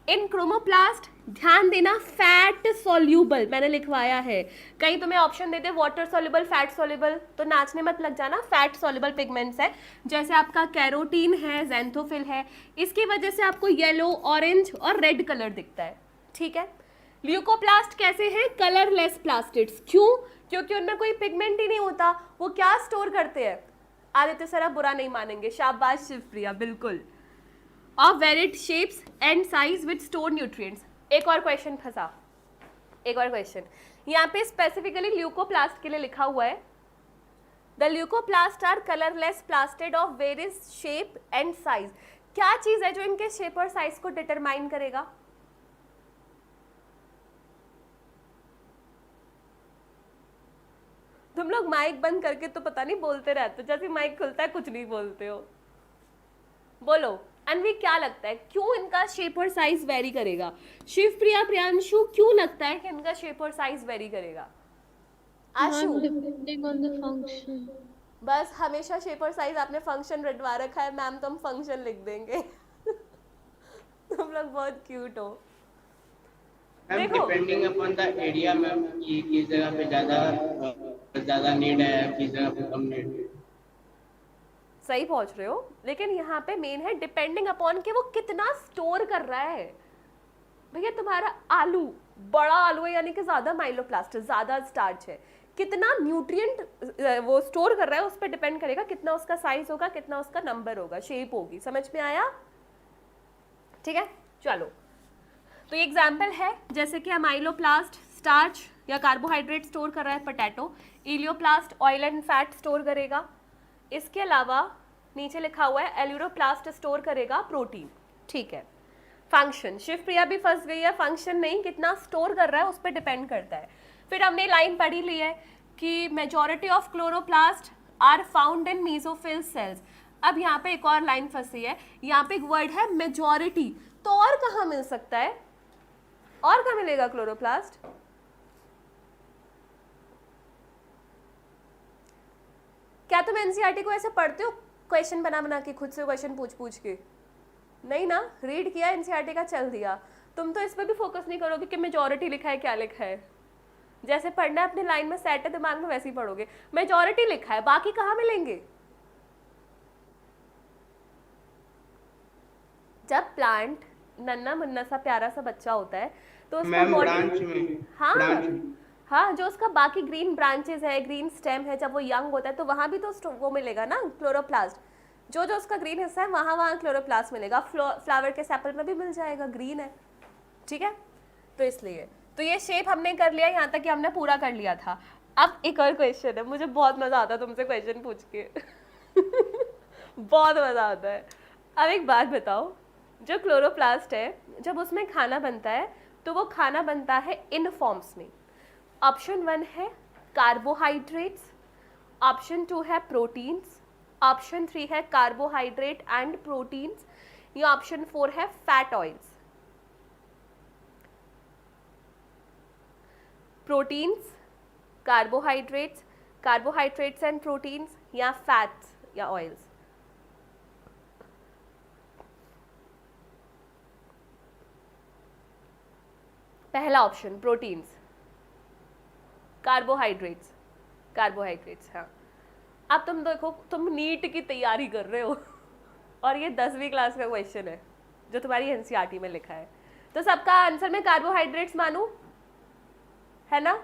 इन क्रोमोप्लास्ट ध्यान देना फैट सॉल्यूबल मैंने लिखवाया है, कहीं तुम्हें ऑप्शन देते वाटर सॉल्यूबल फैट सॉल्यूबल तो नाचने मत लग जाना। फैट सॉल्यूबल पिगमेंट्स है, जैसे आपका कैरोटीन है, ज़ैंथोफिल है, इसकी वजह से आपको येलो, ऑरेंज और रेड कलर दिखता है। ठीक है, ल्यूकोप्लास्ट कैसे हैं? Colourless plastids. क्यों? क्योंकि उनमें कोई पिगमेंट ही नहीं होता, वो क्या स्टोर करते हैं? आदित्य सर आप बुरा नहीं मानेंगे, शाबाश शिवप्रिया, बिल्कुल। Of varied shapes and size with store nutrients. एक और क्वेश्चन फंसा, एक और क्वेश्चन यहाँ पे स्पेसिफिकली ल्यूकोप्लास्ट के लिए लिखा हुआ है, the leucoplast are colourless plastid of various shape and size. क्या चीज है जो इनके शेप और साइज को डिटरमाइन करेगा? तुम लोग माइक बंद करके तो पता नहीं बोलते रहते, जैसे माइक खुलता है कुछ नहीं बोलते हो। बोलो अनवी, क्या लगता है क्यों इनका शेप और साइज वेरी करेगा? शिवप्रिया, प्रियांशु, क्यों लगता है कि इनका शेप और साइज वेरी करेगा? आशु, डिपेंडिंग ऑन द फंक्शन। बस हमेशा शेप और साइज आपने फंक्शन रटवा रखा है, मैम तुम फंक्शन लिख देंगे। तुम लोग बहुत क्यूट हो। Ma'am depending upon the area ma'am, कि किस जगह पे ज्यादा नीड है, किस जगह पे कम नीड है। सही पहुंच रहे हो, लेकिन यहाँ पे मेन है डिपेंडिंग अपॉन के वो कितना स्टोर कर रहा है। भैया तुम्हारा आलू बड़ा आलू है यानी कि ज्यादा माइलोप्लास्ट, ज्यादा स्टार्च है, कितना न्यूट्रिएंट वो स्टोर कर रहा है उस पर डिपेंड करेगा कितना उसका साइज होगा, कितना उसका नंबर होगा, शेप होगी। समझ में आया? ठीक है, चलो तो ये एग्जाम्पल है, जैसे कि अमाइलोप्लास्ट स्टार्च या कार्बोहाइड्रेट स्टोर कर रहा है potato, elaioplast oil and fat store करेगा, इसके अलावा नीचे लिखा हुआ है एल्यूरोप्लास्ट स्टोर करेगा प्रोटीन। ठीक है, फंक्शन, शिवप्रिया भी फंस गई है, फंक्शन नहीं कितना स्टोर कर रहा है उस पर डिपेंड करता है। फिर हमने लाइन पढ़ी ली है कि majority of chloroplast are found in mesophyll cells. अब यहाँ पे एक और लाइन फंसी है, यहाँ पे एक वर्ड है मेजॉरिटी, तो और कहाँ मिल सकता है? और कहाँ मिलेगा क्लोरोप्लास्ट? क्या तुम एनसीईआरटी को ऐसे पढ़ते हो क्वेश्चन बना बना के, खुद से क्वेश्चन पूछ पूछ के? नहीं ना, रीड किया एनसीईआरटी का, चल दिया। तुम तो इस पर भी फोकस नहीं करोगे कि मेजॉरिटी लिखा है क्या लिखा है। जैसे पढ़ना है अपने लाइन में सेट है दिमाग में, वैसे ही पढ़ोगे। मेजॉरिटी लिखा है, बाकी कहाँ मिलेंगे? जब प्लांट नन्ना मुन्ना सा प्यारा सा बच्चा होता है तो उसका ब्रांच में, हाँ, जो उसका बाकी ग्रीन ब्रांचेस है, ग्रीन स्टेम है, जब वो यंग होता है तो वहाँ भी तो वो मिलेगा ना क्लोरोप्लास्ट। जो जो उसका ग्रीन हिस्सा है वहाँ क्लोरोप्लास्ट मिलेगा। फ्लावर के सेपल में भी मिल जाएगा, ग्रीन है। ठीक है, तो इसलिए तो ये शेप हमने कर लिया, यहाँ तक कि हमने पूरा कर लिया था। अब एक और क्वेश्चन है, मुझे बहुत मज़ा आता है तुमसे क्वेश्चन पूछ के। बहुत मज़ा आता है। अब एक बात बताओ, जो क्लोरोप्लास्ट है जब उसमें खाना बनता है तो वो खाना बनता है इन फॉर्म्स में। ऑप्शन 1 है कार्बोहाइड्रेट्स, ऑप्शन 2 है प्रोटीन्स, ऑप्शन 3 है कार्बोहाइड्रेट एंड प्रोटीन्स, या ऑप्शन 4 है fat oils. Proteins, carbohydrates and proteins, या फैट्स या ऑयल्स। पहला ऑप्शन प्रोटीन्स, कार्बोहाइड्रेट्स। हाँ, अब तुम देखो, तुम नीट की तैयारी कर रहे हो और ये 10वीं क्लास का क्वेश्चन है जो तुम्हारी एनसीईआरटी में लिखा है, तो सबका आंसर में कार्बोहाइड्रेट्स मानूं, है ना?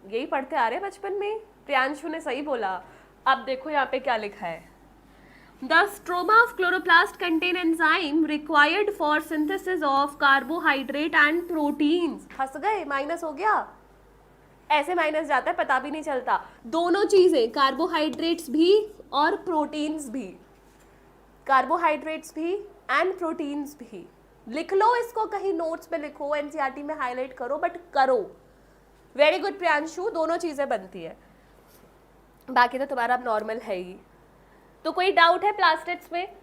यही पढ़ते आ रहे हैं बचपन में। प्रियांशु ने सही बोला। अब देखो यहाँ पे क्या लिखा है, the stroma of chloroplast contain enzyme required for synthesis of carbohydrate and proteins. हंस गए, माइनस हो गया, ऐसे माइनस जाता है पता भी नहीं चलता। दोनों चीजें, कार्बोहाइड्रेट्स भी और प्रोटीन्स भी, कार्बोहाइड्रेट्स भी एंड प्रोटीन्स भी। लिख लो इसको, कहीं नोट्स में लिखो, एनसीईआरटी में हाईलाइट करो, बट करो। वेरी गुड प्रियांशु, दोनों चीजें बनती है, बाकी तो तुम्हारा अब नॉर्मल है ही। तो कोई डाउट है प्लास्टिड्स में?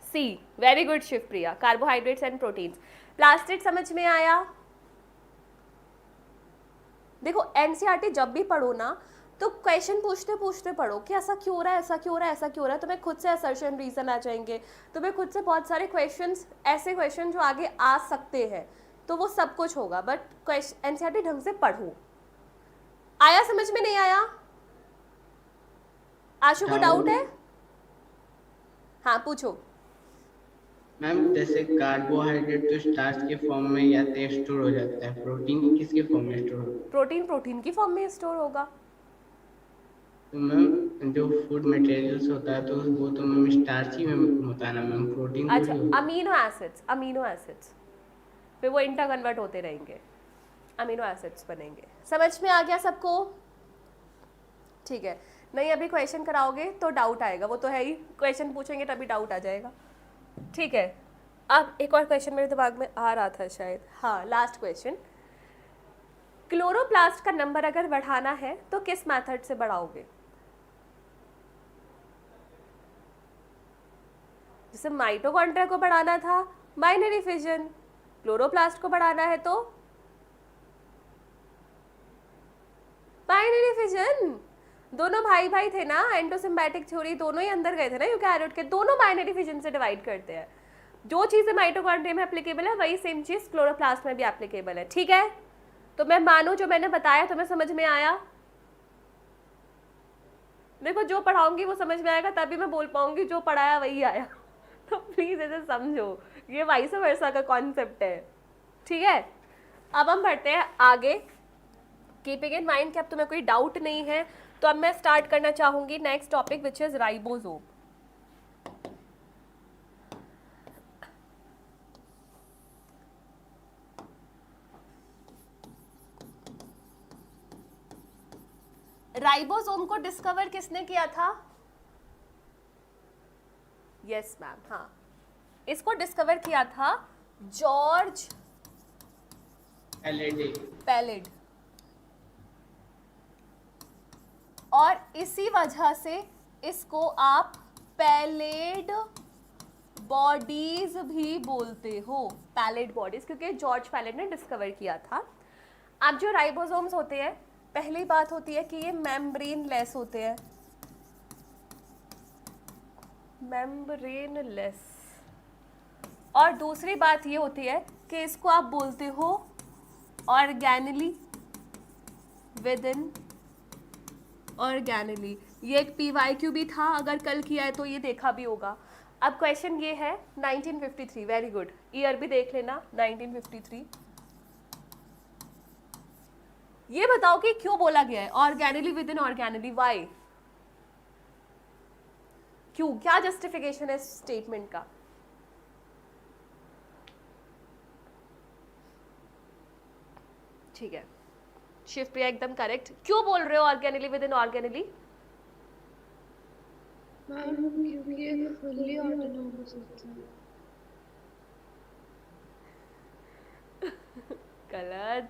C, very good Shivpriya, carbohydrates and proteins. Plastid समझ में आया? देखो एनसीईआरटी जब भी पढ़ो ना तो क्वेश्चन पूछते पूछते पढ़ो कि ऐसा क्यों हो रहा है, ऐसा क्यों हो रहा है, ऐसा क्यों हो रहा है। तुम्हें खुद से असर्शन रीजन आ जाएंगे, तुम्हें खुद से बहुत सारे क्वेश्चंस, ऐसे क्वेश्चन जो आगे आ सकते हैं, तो वो सब कुछ होगा। बट एनसीईआरटी ढंग से पढ़ो। आया समझ में? नहीं आया? आशु को डाउट है? हाँ पूछो। मैम जैसे कार्बोहाइड्रेट तो स्टार्च के फॉर्म में या तो स्टोर हो जाता है, प्रोटीन किसके फॉर्म में स्टोर होता है? प्रोटीन प्रोटीन की फॉर्म में स्टोर होगा। तो मैम जो फूड मटेरियल्स होता है तो वो तो मैम स्टार्च ही में होता है ना मैम, प्रोटीन अच्छा, थोड़ी होता है। अमीनो एसिड्स, अमीनो एसिड्स फिर वो इंटर कन्वर्ट होते रहेंगे, अमीनो एसिड्स बनेंगे। समझ में आ गया सबको? ठीक है, नहीं अभी क्वेश्चन कराओगे तो डाउट आएगा, वो तो है ही, क्वेश्चन पूछेंगे तभी डाउट आ जाएगा। ठीक है, अब एक और क्वेश्चन मेरे दिमाग में आ रहा था शायद, हाँ लास्ट क्वेश्चन। क्लोरोप्लास्ट का नंबर अगर बढ़ाना है तो किस मेथड से बढ़ाओगे? जैसे माइटोकॉन्ड्रिया को बढ़ाना था बाइनरी फिजन, क्लोरोप्लास्ट को बढ़ाना है तो बाइनरी फिजन। दोनों भाई भाई थे ना, एंडोसिम्बायोटिक थ्योरी, दोनों ही अंदर गए थे ना यूकैरियोट के, दोनों बाइनरी फिजन से डिवाइड करते हैं। जो चीजें माइटोकॉन्ड्रिया में एप्लीकेबल है वही सेम चीज क्लोरोप्लास्ट में भी एप्लीकेबल है। ठीक है, तो मैं मानू जो मैंने बताया तुम्हें समझ में आया? देखो जो पढ़ाऊंगी वो समझ में आएगा, तभी मैं बोल पाऊंगी जो पढ़ाया वही आया। तो प्लीज इसे समझो, ये वाइस वर्सा का कॉन्सेप्ट है। ठीक है, अब हम बढ़ते हैं आगे। कीपिंग इन माइंड कि अब तुम्हें कोई डाउट नहीं है, तो अब मैं स्टार्ट करना चाहूंगी next topic which is ribosome. Ribosome को डिस्कवर किसने किया था? यस मैम, हाँ, इसको डिस्कवर किया था जॉर्ज पैलेड, और इसी वजह से इसको आप पैलेड बॉडीज भी बोलते हो, पैलेड बॉडीज, क्योंकि जॉर्ज पैलेड ने डिस्कवर किया था। अब जो राइबोसोम्स होते हैं, पहली बात होती है कि ये मेम्ब्रेन लेस होते हैं, मेम्ब्रेन लेस, और दूसरी बात ये होती है कि इसको आप बोलते हो ऑर्गेनली विद इन ऑर्गेनली। ये एक PYQ भी था, अगर कल किया है तो ये देखा भी होगा। अब क्वेश्चन ये है 1953, वेरी गुड, ईयर भी देख लेना 1953। ये बताओ कि क्यों बोला गया है organelle within organelle, why, क्यों, क्या जस्टिफिकेशन है इस स्टेटमेंट का? ठीक है, शिवप्रिया एकदम करेक्ट। क्यों बोल रहे हो organelle within organelle? Ma'am क्योंकि ये फुल्ली ऑटोनॉमस होता है। गलत।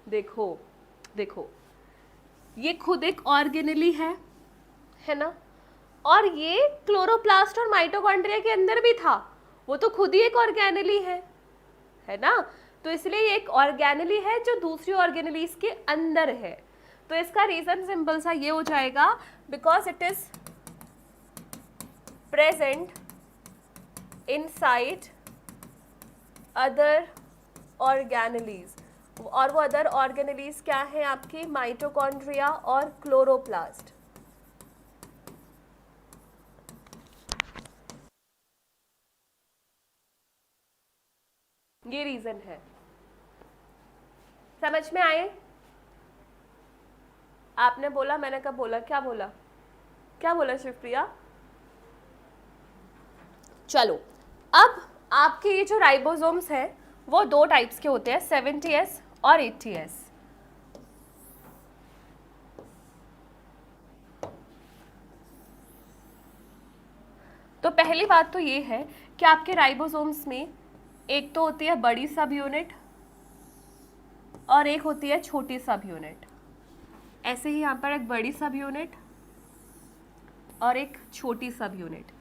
देखो देखो, ये खुद एक ऑर्गेनली है ना, और ये क्लोरोप्लास्ट और माइटोकॉन्ड्रिया के अंदर भी था, वो तो खुद ही एक ऑर्गेनली है ना, तो इसलिए ये एक ऑर्गेनली है जो दूसरी ऑर्गेनलीज के अंदर है। तो इसका रीजन सिंपल सा ये हो जाएगा, because it is present inside other organelles, और वो अदर ऑर्गेनलीज क्या है आपकी? माइटोकॉन्ड्रिया और क्लोरोप्लास्ट। ये रीजन है, समझ में आए? आपने बोला, मैंने कब बोला, क्या बोला? क्या बोला शिवप्रिया? चलो, अब आपके ये जो राइबोसोम्स हैं वो दो टाइप्स के होते हैं, 70S और 80S। तो पहली बात तो ये है कि आपके राइबोसोम्स में एक तो होती है बड़ी सब यूनिट और एक होती है छोटी सब यूनिट। ऐसे ही यहाँ पर एक बड़ी सब यूनिट और एक छोटी सब यूनिट।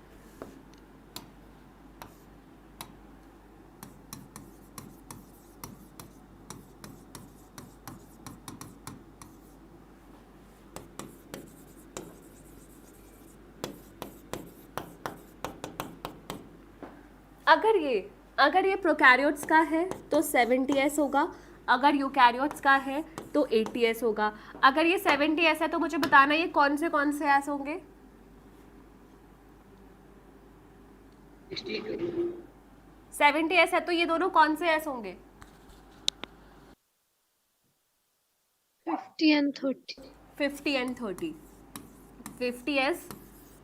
अगर ये प्रोकैरियोट्स का है तो 70S होगा, अगर यूकैरियोट्स का है तो 80S होगा। अगर ये 70S है तो मुझे बताना ये कौन से एस होंगे? 62 70S है तो ये दोनों कौन से एस होंगे? 50 and 30. 50 and 30, 50S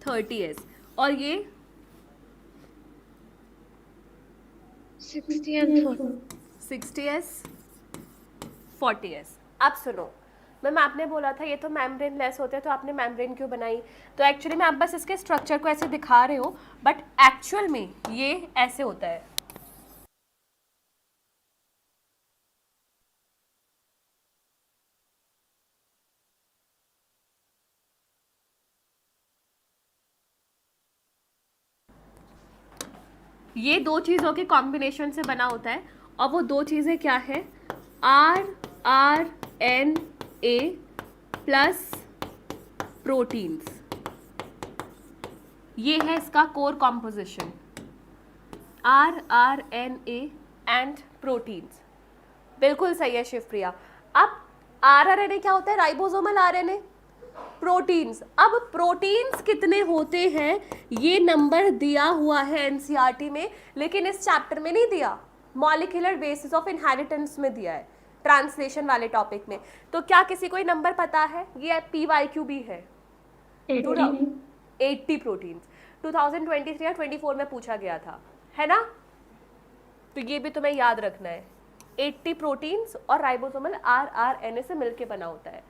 30S। और ये 60 and 40. 60S 40S। अब सुनो मैम, आपने बोला था ये तो मेम्ब्रेन लेस होते हैं तो आपने मेम्ब्रेन क्यों बनाई? तो एक्चुअली मैं आप बस इसके स्ट्रक्चर को ऐसे दिखा रहे हो, बट एक्चुअल में ये ऐसे होता है। ये दो चीज़ों के कॉम्बिनेशन से बना होता है और वो दो चीज़ें क्या है? RNA प्लस प्रोटीन्स, ये है इसका core composition, RNA and proteins. बिल्कुल सही है शिवप्रिया। अब RNA क्या होता है? Ribosomal RNA, proteins. अब प्रोटीन्स कितने होते हैं ये नंबर दिया हुआ है एनसीईआरटी में, लेकिन इस चैप्टर में नहीं दिया, मॉलिक्यूलर बेसिस ऑफ इनहेरिटेंस में दिया है, ट्रांसलेशन वाले टॉपिक में। तो क्या किसी को ये नंबर पता है? ये PYQ भी है, 80 प्रोटीन्स 2023 या 24 में पूछा गया था, है ना? तो ये भी तुम्हें याद रखना है, 80 प्रोटीन्स और राइबोसोमल RNA से मिलके बना होता है।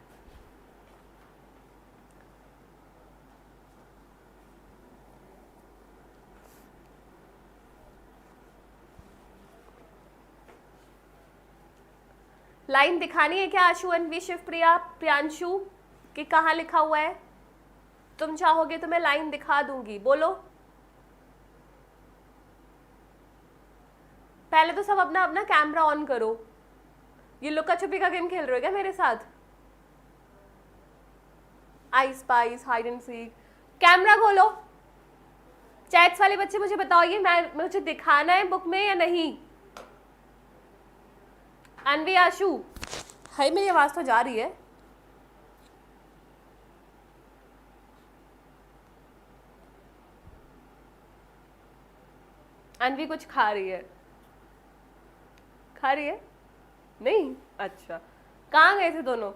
लाइन दिखानी है क्या आशु, अन्वी, शिवप्रिया, प्रियांशु, कि कहाँ लिखा हुआ है? तुम चाहोगे तो मैं लाइन दिखा दूंगी, बोलो। पहले तो सब अपना अपना कैमरा ऑन करो। ये लुका छुपी का गेम खेल रहे हो क्या मेरे साथ? I spies, hide and seek. Camera खोलो। चैट्स वाले बच्चे मुझे बताओ, ये मुझे दिखाना है बुक में या नहीं? अनवी, आशु, हाय मेरी आवाज तो जा रही है। अनवी कुछ खा रही है, खा रही है? नहीं, अच्छा। कहाँ गए थे दोनों?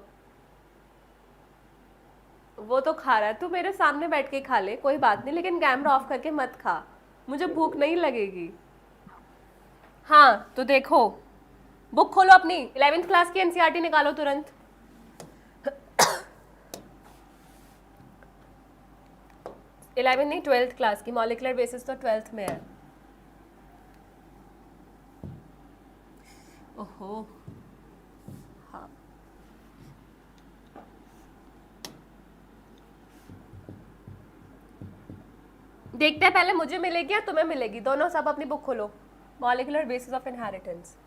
वो तो खा रहा है, तू मेरे सामने बैठ के खा ले, कोई बात नहीं, लेकिन कैमरा ऑफ करके मत खा, मुझे भूख नहीं लगेगी। हाँ तो देखो, बुक खोलो अपनी, 11th क्लास की एनसीईआरटी निकालो तुरंत। इलेवन नहीं, 12th क्लास की, मॉलिक्यूलर बेसिस तो 12th में है। ओहो, हाँ देखते हैं पहले मुझे मिलेगी या तुम्हें मिलेगी। दोनों सब अपनी बुक खोलो, मॉलिक्यूलर बेसिस ऑफ इनहेरिटेंस।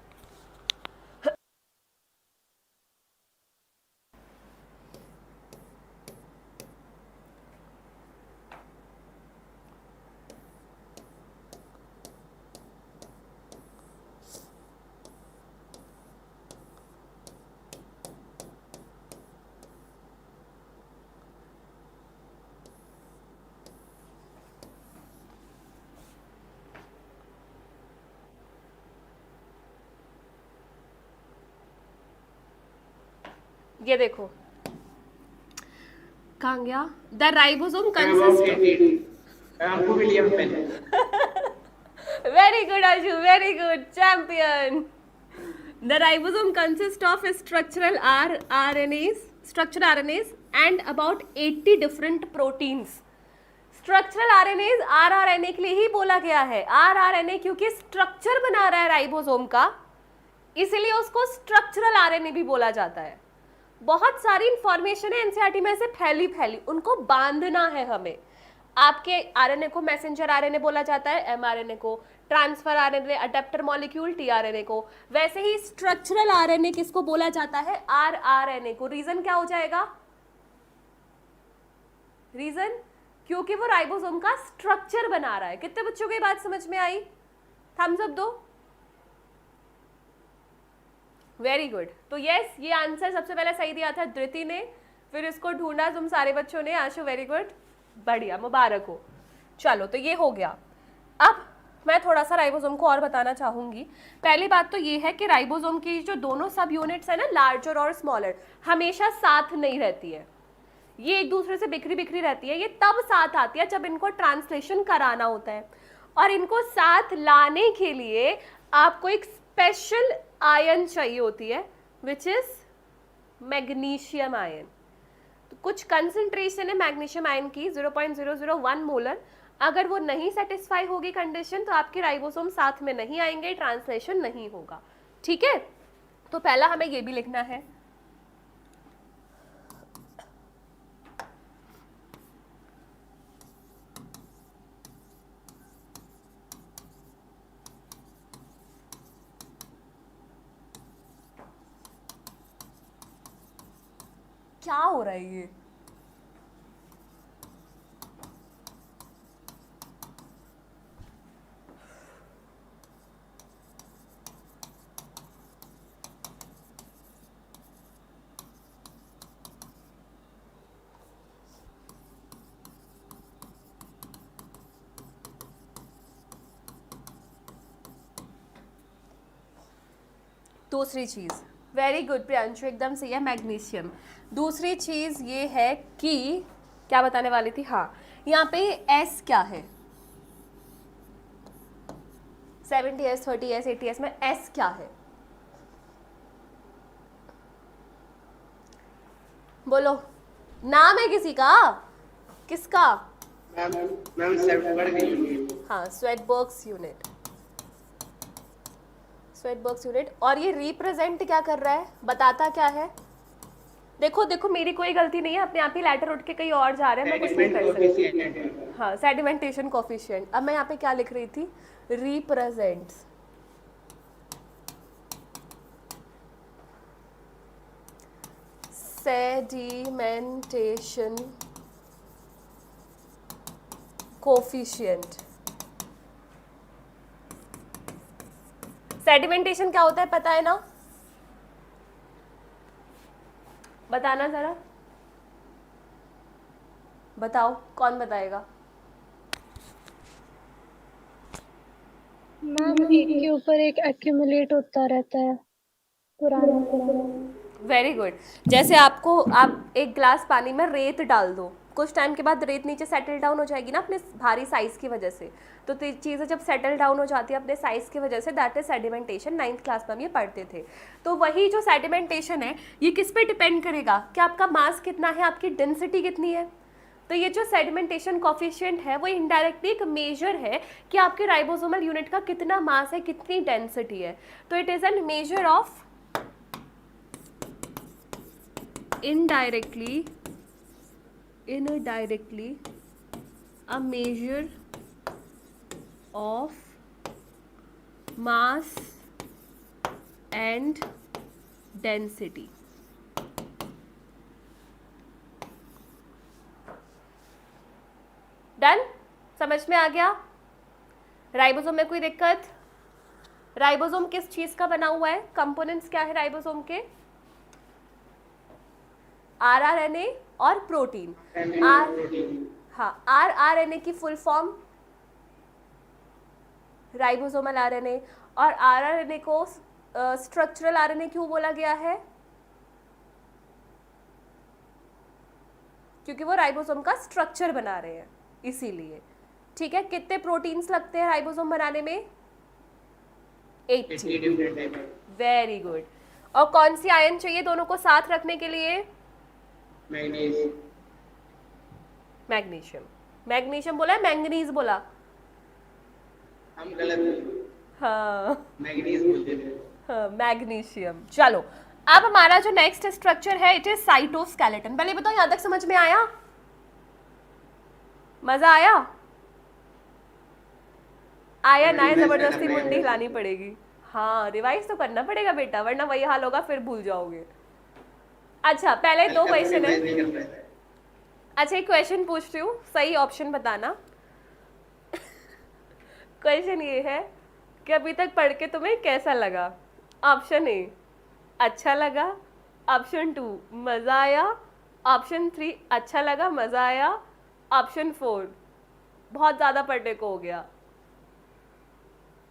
ये देखो, कहाँ गया? The ribosome about consist, it? हमको William pen. very good Ashu, very good, champion. The ribosome consists of structural RNAs and about 80 different proteins. Structural RNase rRNA के लिए ही बोला गया है। आरआरएनए क्योंकि स्ट्रक्चर बना रहा है राइबोसोम का, इसीलिए उसको स्ट्रक्चरल आरएनए भी बोला जाता है। बहुत सारी इंफॉर्मेशन है एनसीईआरटी में ऐसे फैली, उनको बांधना है हमें। आपके आरएनए को मैसेंजर आरएनए बोला जाता है, एमआरएनए को transfer RNA, adapter molecule tRNA को। वैसे ही स्ट्रक्चरल आरएनए किसको बोला जाता है? आरआरएनए को। रीजन क्या हो जाएगा? रीजन क्योंकि वो राइबोसोम का स्ट्रक्चर बना रहा है। कितने बच्चों को ये बात समझ में आई? थम्स अप दो। Very good. तो यस, ये आंसर सबसे पहले सही दिया था धृति ने, फिर इसको ढूंढा तुम सारे बच्चों ने। आशु वेरी गुड, बढ़िया, मुबारक हो। चलो, तो ये हो गया। अब मैं थोड़ा सा राइबोसोम को और बताना चाहूंगी। पहली बात तो ये है कि राइबोसोम की जो दोनों सब यूनिट्स है ना, लार्जर और स्मॉलर, हमेशा साथ नहीं रहती है। ये एक दूसरे से बिखरी बिखरी रहती है। ये तब साथ आती है जब इनको ट्रांसलेशन कराना होता है, और इनको साथ लाने के लिए आपको एक स्पेशल आयन चाहिए होती है, विच इज मैग्नीशियम आयन। तो कुछ कंसंट्रेशन है मैग्नीशियम आयन की 0.001 मोलर। अगर वो नहीं सेटिस्फाई होगी कंडीशन, तो आपके राइबोसोम साथ में नहीं आएंगे, ट्रांसलेशन नहीं होगा। ठीक है, तो पहला हमें ये भी लिखना है। क्या हो रहा है ये? दूसरी चीज, वेरी गुड प्रियांशु, एकदम सही है, मैग्नीशियम। दूसरी चीज ये है कि क्या बताने वाली थी, हाँ, यहाँ पे एस क्या है? 70s 30s 80s में एस क्या है? बोलो, नाम है किसी का? किसका? Ma'am Svedberg unit. हाँ, स्वेटबर्ग्स यूनिट, स्वेटबर्ग्स यूनिट। और ये रिप्रेजेंट क्या कर रहा है? बताता क्या है? देखो देखो, मेरी कोई गलती नहीं है, अपने आप ही लेटर उठ के कहीं और जा रहे हैं, मैं कुछ नहीं कर सकती। हाँ, सेडिमेंटेशन कोफिशिएंट। अब मैं यहाँ पे क्या लिख रही थी? Represents sedimentation coefficient. सेडिमेंटेशन क्या होता है पता है ना? बताना जरा, बताओ, कौन बताएगा? मैम, एक के ऊपर एक एक्यूमुलेट होता रहता है, पुराना। Very good. जैसे आपको, आप एक ग्लास पानी में रेत डाल दो, कुछ टाइम के बाद रेत नीचे सेटल डाउन हो जाएगी ना अपने भारी साइज की वजह से। तो चीज़ें जब सेटल डाउन हो जाती है अपने साइज की वजह से, that is sedimentation. 9th class में हम ये पढ़ते थे। तो वही जो सेडिमेंटेशन है, ये किस पे डिपेंड करेगा कि आपका मास कितना है, आपकी डेंसिटी कितनी है। तो ये जो सेडिमेंटेशन कोफिशिएंट है, वो इनडायरेक्टली एक मेजर है कि आपके राइबोसोमल यूनिट का कितना मास है, कितनी डेंसिटी है। तो it is an measure of indirectly a measure of mass and density. Done? समझ में आ गया? राइबोसोम में कोई दिक्कत? राइबोसोम किस चीज का बना हुआ है? कंपोनेंट्स क्या है राइबोसोम के? आरआरएनए और प्रोटीन। हाँ, आरआरएनए की फुल फॉर्म राइबोसोमल आरएनए, और आरआरएनए को स्ट्रक्चरल आरएनए क्यों बोला गया है? क्योंकि वो राइबोसोम का स्ट्रक्चर बना रहे हैं इसीलिए। ठीक है, कितने प्रोटीन्स लगते हैं राइबोसोम बनाने में? 80 डिफरेंट टाइप। Very good. और कौन सी आयन चाहिए दोनों को साथ रखने के लिए? मैग्नीज। मैग्नीशियम। मैग्नीशियम बोला है, मैंगनीज बोला? हम गलत बोले, हाँ मैग्नीज बोलते थे। हाँ, मैग्नीशियम। चलो अब हमारा जो नेक्स्ट स्ट्रक्चर है इट इज साइटोस्केलेटन। पहले बताओ यहां तक समझ में आया? मजा आया? आया ना? रिवाइज जबरदस्ती करना मुंडी पड़ेगा। हिलानी पड़ेगी। हाँ रिवाइज तो करना पड़ेगा बेटा, वरना वही हाल होगा, फिर भूल जाओगे। अच्छा पहले दो क्वेश्चन है। नहीं कर पाए। अच्छा एक क्वेश्चन पूछती हूँ, सही ऑप्शन बताना। क्वेश्चन ये है कि अभी तक पढ़ के तुम्हें कैसा लगा? ऑप्शन ए अच्छा लगा, ऑप्शन 2 मज़ा आया, ऑप्शन 3 अच्छा लगा मज़ा आया, ऑप्शन 4 बहुत ज़्यादा पढ़ने को हो गया।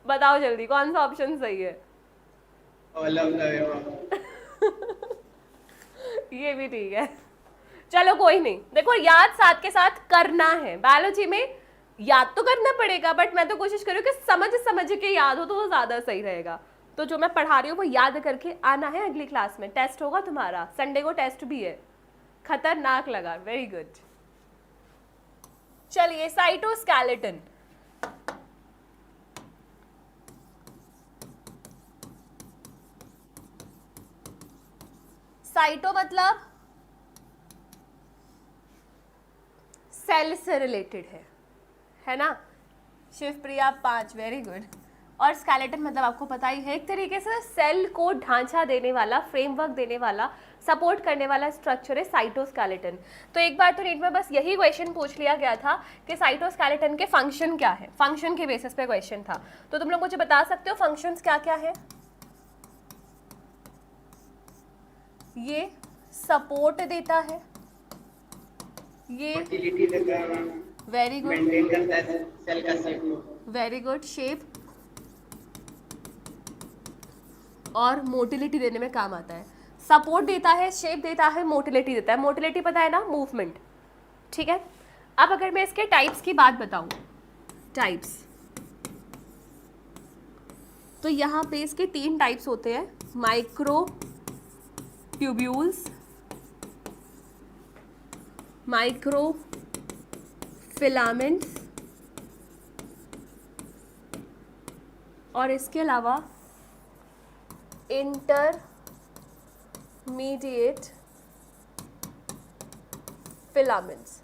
बताओ जल्दी कौन सा ऑप्शन सही है? All of the above. ये भी ठीक है। चलो कोई नहीं, देखो याद साथ के साथ करना है। बायोलॉजी में याद तो करना पड़ेगा, बट मैं तो कोशिश करूँ कि समझ समझ के याद हो तो वो ज़्यादा सही रहेगा। तो जो मैं पढ़ा रही हूँ वो याद करके आना है। अगली क्लास में टेस्ट होगा तुम्हारा, संडे को टेस्ट भी है। खतरनाक लगा, वेरी गुड। चलिए साइटोस्केलेटन। साइटो मतलब सेल से रिलेटेड है ना? Shivpriya 5, very good. और स्केलेटन मतलब आपको पता ही है, एक तरीके से सेल को ढांचा देने वाला, फ्रेमवर्क देने वाला, सपोर्ट करने वाला स्ट्रक्चर है साइटोस्केलेटन। तो एक बार तो नीट में बस यही क्वेश्चन पूछ लिया गया था कि साइटोस्केलेटन के फंक्शन क्या है। फंक्शन के बेसिस पे क्वेश्चन था। तो तुम लोग मुझे बता सकते हो फंक्शंस क्या क्या है? ये सपोर्ट देता है, ये फर्टिलिटी देता है, वेरी गुड, मेंटेन करता है सेल का शेप को, वेरी गुड, शेप और मोटिलिटी देने में काम आता है। सपोर्ट देता है, शेप देता है, मोटिलिटी देता है। मोटिलिटी पता है ना, मूवमेंट। ठीक है, अब अगर मैं इसके टाइप्स की बात बताऊं, टाइप्स, तो यहाँ पे इसके 3 टाइप्स होते हैं, माइक्रो ट्यूब्यूल्स, माइक्रो फिलामेंट्स और इसके अलावा इंटरमीडिएट फिलामेंट्स।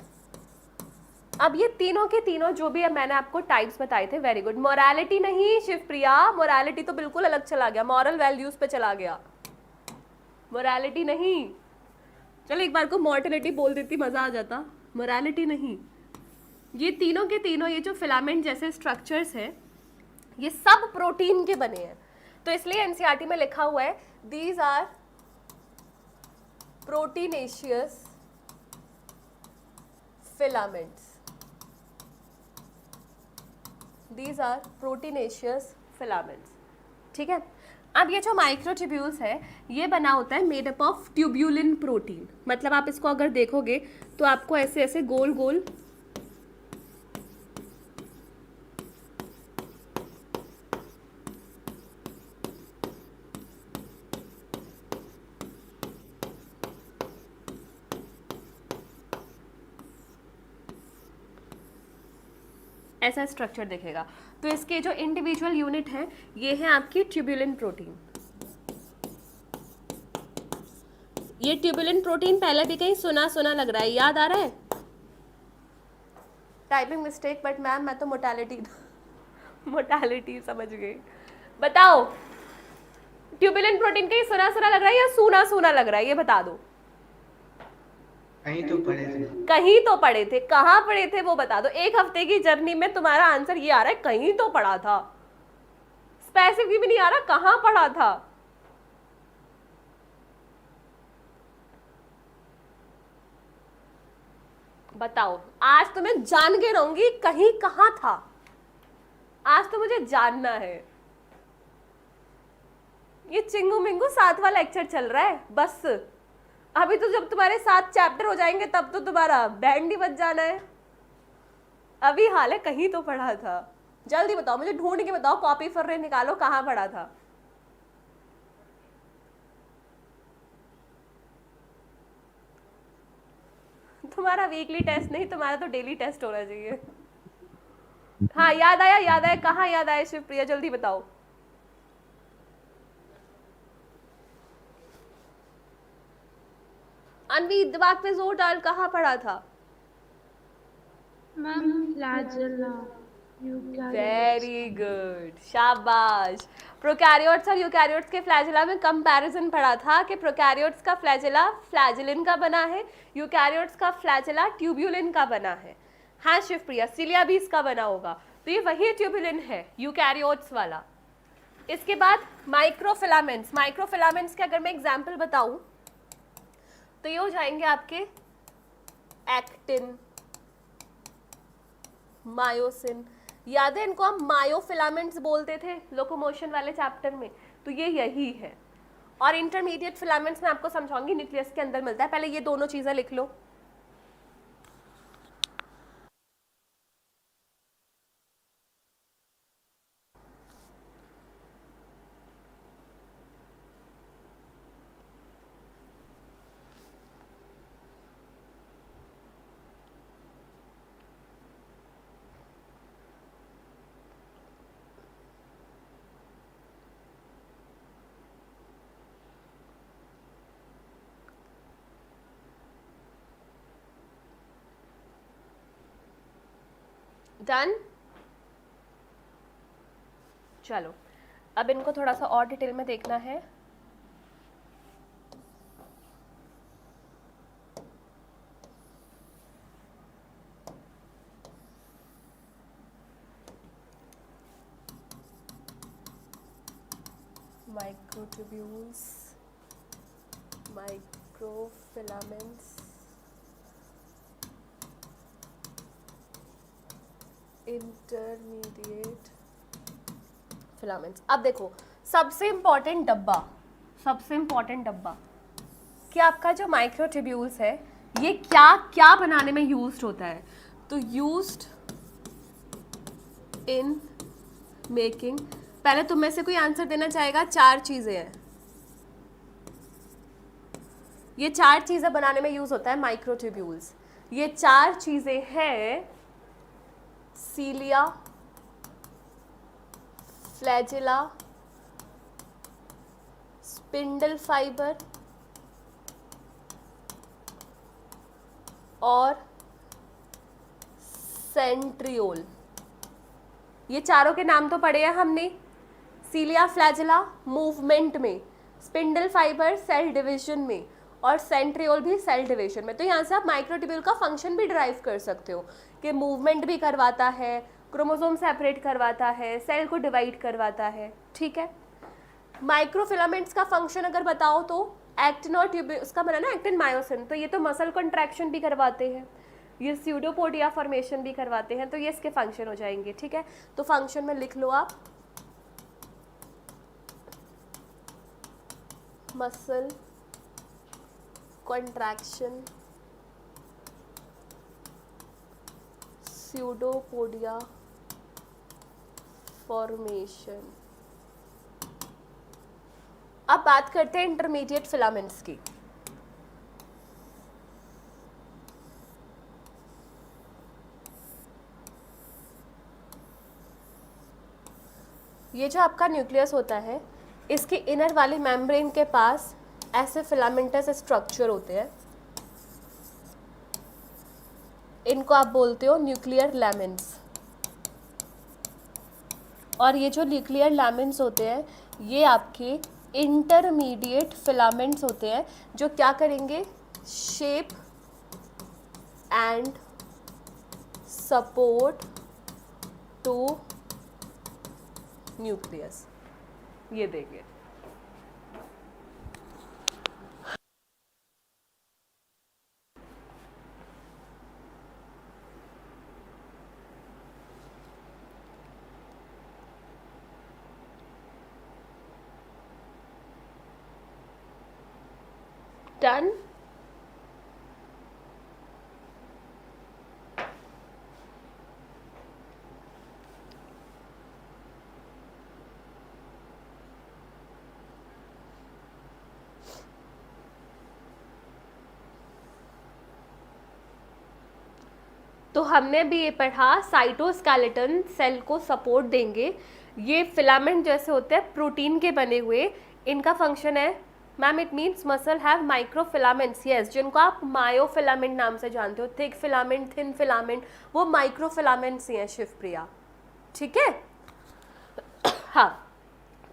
अब ये तीनों के तीनों जो भी मैंने आपको टाइप्स बताए थे, वेरी गुड। मोरालिटी नहीं शिवप्रिया, मोरालिटी तो बिल्कुल अलग चला गया, मॉरल वैल्यूज पे चला गया, मोरालिटी नहीं। चलो एक बार को मॉर्टेलिटी बोल देती, मजा आ जाता। मोरालिटी नहीं, ये तीनों के तीनों ये जो फिलामेंट जैसे स्ट्रक्चर्स हैं ये सब प्रोटीन के बने हैं। तो इसलिए एनसीईआरटी में लिखा हुआ है these are proteinaceous filaments, these are proteinaceous filaments. ठीक है, अब ये जो माइक्रोट्यूब्यूल्स है ये बना होता है made up of tubulin protein. मतलब आप इसको अगर देखोगे तो आपको ऐसे ऐसे गोल गोल ऐसा स्ट्रक्चर दिखेगा। तो इसके जो इंडिविजुअल यूनिट है ये है आपकी ट्यूब्यूलिन प्रोटीन। ये ट्यूब्यूलिन प्रोटीन पहले भी कहीं सुना सुना लग रहा है, याद आ रहा है? टाइपिंग मिस्टेक, बट मैम मैं तो मोटालिटी समझ गई। बताओ ट्यूब्यूलिन प्रोटीन कहीं सुना सुना लग रहा है या सूना सूना लग रहा है, ये बता दो। कहीं तो पढ़े थे। कहीं तो पढ़े थे, कहाँ पढ़े थे वो बता दो। एक हफ्ते की जर्नी में तुम्हारा आंसर ये आ रहा है कहीं तो पढ़ा था, स्पेसिफिक भी नहीं आ रहा कहाँ पढ़ा था। बताओ, आज तो मैं जान के रहूंगी कहीं कहाँ था, आज तो मुझे जानना है। ये चिंगू मिंगू 7वां लेक्चर चल रहा है बस, अभी तो जब तुम्हारे 7 चैप्टर हो जाएंगे तब तो तुम्हारा बैंड ही बज जाना है। अभी हाल है कहीं तो पढ़ा था, जल्दी बताओ मुझे, ढूंढ के बताओ, कॉपी फर्रे निकालो, कहाँ पढ़ा था। तुम्हारा वीकली टेस्ट नहीं, तुम्हारा तो डेली टेस्ट होना चाहिए। हाँ याद आया, याद आया, कहाँ याद आया शिवप्रिया, जल्दी बताओ। अनवी दिमाग पे जोर डाल, कहाँ पढ़ा था। Ma'am flagella eukaryotes. Very good, शाबाश। प्रोकैरियोट्स और यूकैरियोट्स के फ्लैजेला में कंपैरिजन पढ़ा था कि प्रोकैरियोट्स का फ्लैजेला फ्लैजिलिन का बना है, यूकैरियोट्स का फ्लैजेला ट्यूब्यूलिन का बना है। हाँ शिवप्रिया, सीलिया भी इसका बना होगा, तो ये वही ट्यूब्यूलिन है यूकैरियोट्स वाला। इसके बाद माइक्रोफिलामेंट्स। माइक्रोफिलामेंट्स के अगर मैं एग्जाम्पल बताऊं तो ये हो जाएंगे आपके एक्टिन, मायोसिन। याद है इनको हम मायोफिलामेंट्स बोलते थे लोकोमोशन वाले चैप्टर में, तो ये यही है। और इंटरमीडिएट फिलामेंट्स मैं आपको समझाऊंगी, न्यूक्लियस के अंदर मिलता है। पहले ये दोनों चीजें लिख लो। डन। चलो अब इनको थोड़ा सा और डिटेल में देखना है। Microtubules, microfilaments, intermediate filaments. अब देखो सबसे इंपॉर्टेंट डब्बा, सबसे इंपॉर्टेंट डब्बा कि आपका जो माइक्रोट्यूब्यूल्स है ये क्या क्या बनाने में यूज्ड होता है। तो यूज्ड इन मेकिंग, पहले तुम में से कोई आंसर देना चाहेगा। 4 चीजें हैं, ये 4 चीजें बनाने में यूज होता है माइक्रोट्यूब्यूल्स। ये 4 चीजें हैं सीलिया, फ्लैजिला, स्पिंडल फाइबर और सेंट्रियोल। ये चारों के नाम तो पढ़े हैं हमने। सीलिया फ्लैजिला मूवमेंट में, स्पिंडल फाइबर सेल डिवीजन में और सेंट्रियोल भी सेल डिवीजन में। तो यहाँ से आप माइक्रोट्यूब्यूल का फंक्शन भी ड्राइव कर सकते हो कि मूवमेंट भी करवाता है, क्रोमोसोम सेपरेट करवाता है, सेल को डिवाइड करवाता है। ठीक है, माइक्रोफिलामेंट्स का फंक्शन अगर बताओ तो एक्टिन और ट्यूब्यूल, उसका बना ना एक्टिन मायोसिन, तो ये तो मसल कंट्रैक्शन भी करवाते हैं, ये स्यूडोपोडिया फॉर्मेशन भी करवाते हैं, तो ये इसके फंक्शन हो जाएंगे। ठीक है, तो फंक्शन में लिख लो आप मसल कंट्रैक्शन, स्यूडोपोडिया फॉर्मेशन। अब बात करते हैं इंटरमीडिएट फिलामेंट्स की। ये जो आपका न्यूक्लियस होता है, इसके इनर वाले मेम्ब्रेन के पास ऐसे फिलामेंटस स्ट्रक्चर होते हैं, इनको आप बोलते हो न्यूक्लियर लैमेंट्स। और ये जो न्यूक्लियर लैमेंट्स होते हैं ये आपके इंटरमीडिएट फिलामेंट्स होते हैं, जो क्या करेंगे, shape and support to nucleus, ये देंगे। डन। तो हमने भी ये पढ़ा साइटोस्केलेटन सेल को सपोर्ट देंगे। ये फिलामेंट जैसे होते हैं प्रोटीन के बने हुए, इनका फंक्शन है ma'am it means muscle have micro filaments, yes, जिनको आप मायोफिलामेंट नाम से जानते हो, थिक फिलामेंट, थिन फिलामेंट, वो माइक्रो फिलामेंट्स ही हैं शिवप्रिया, ठीक है। हाँ,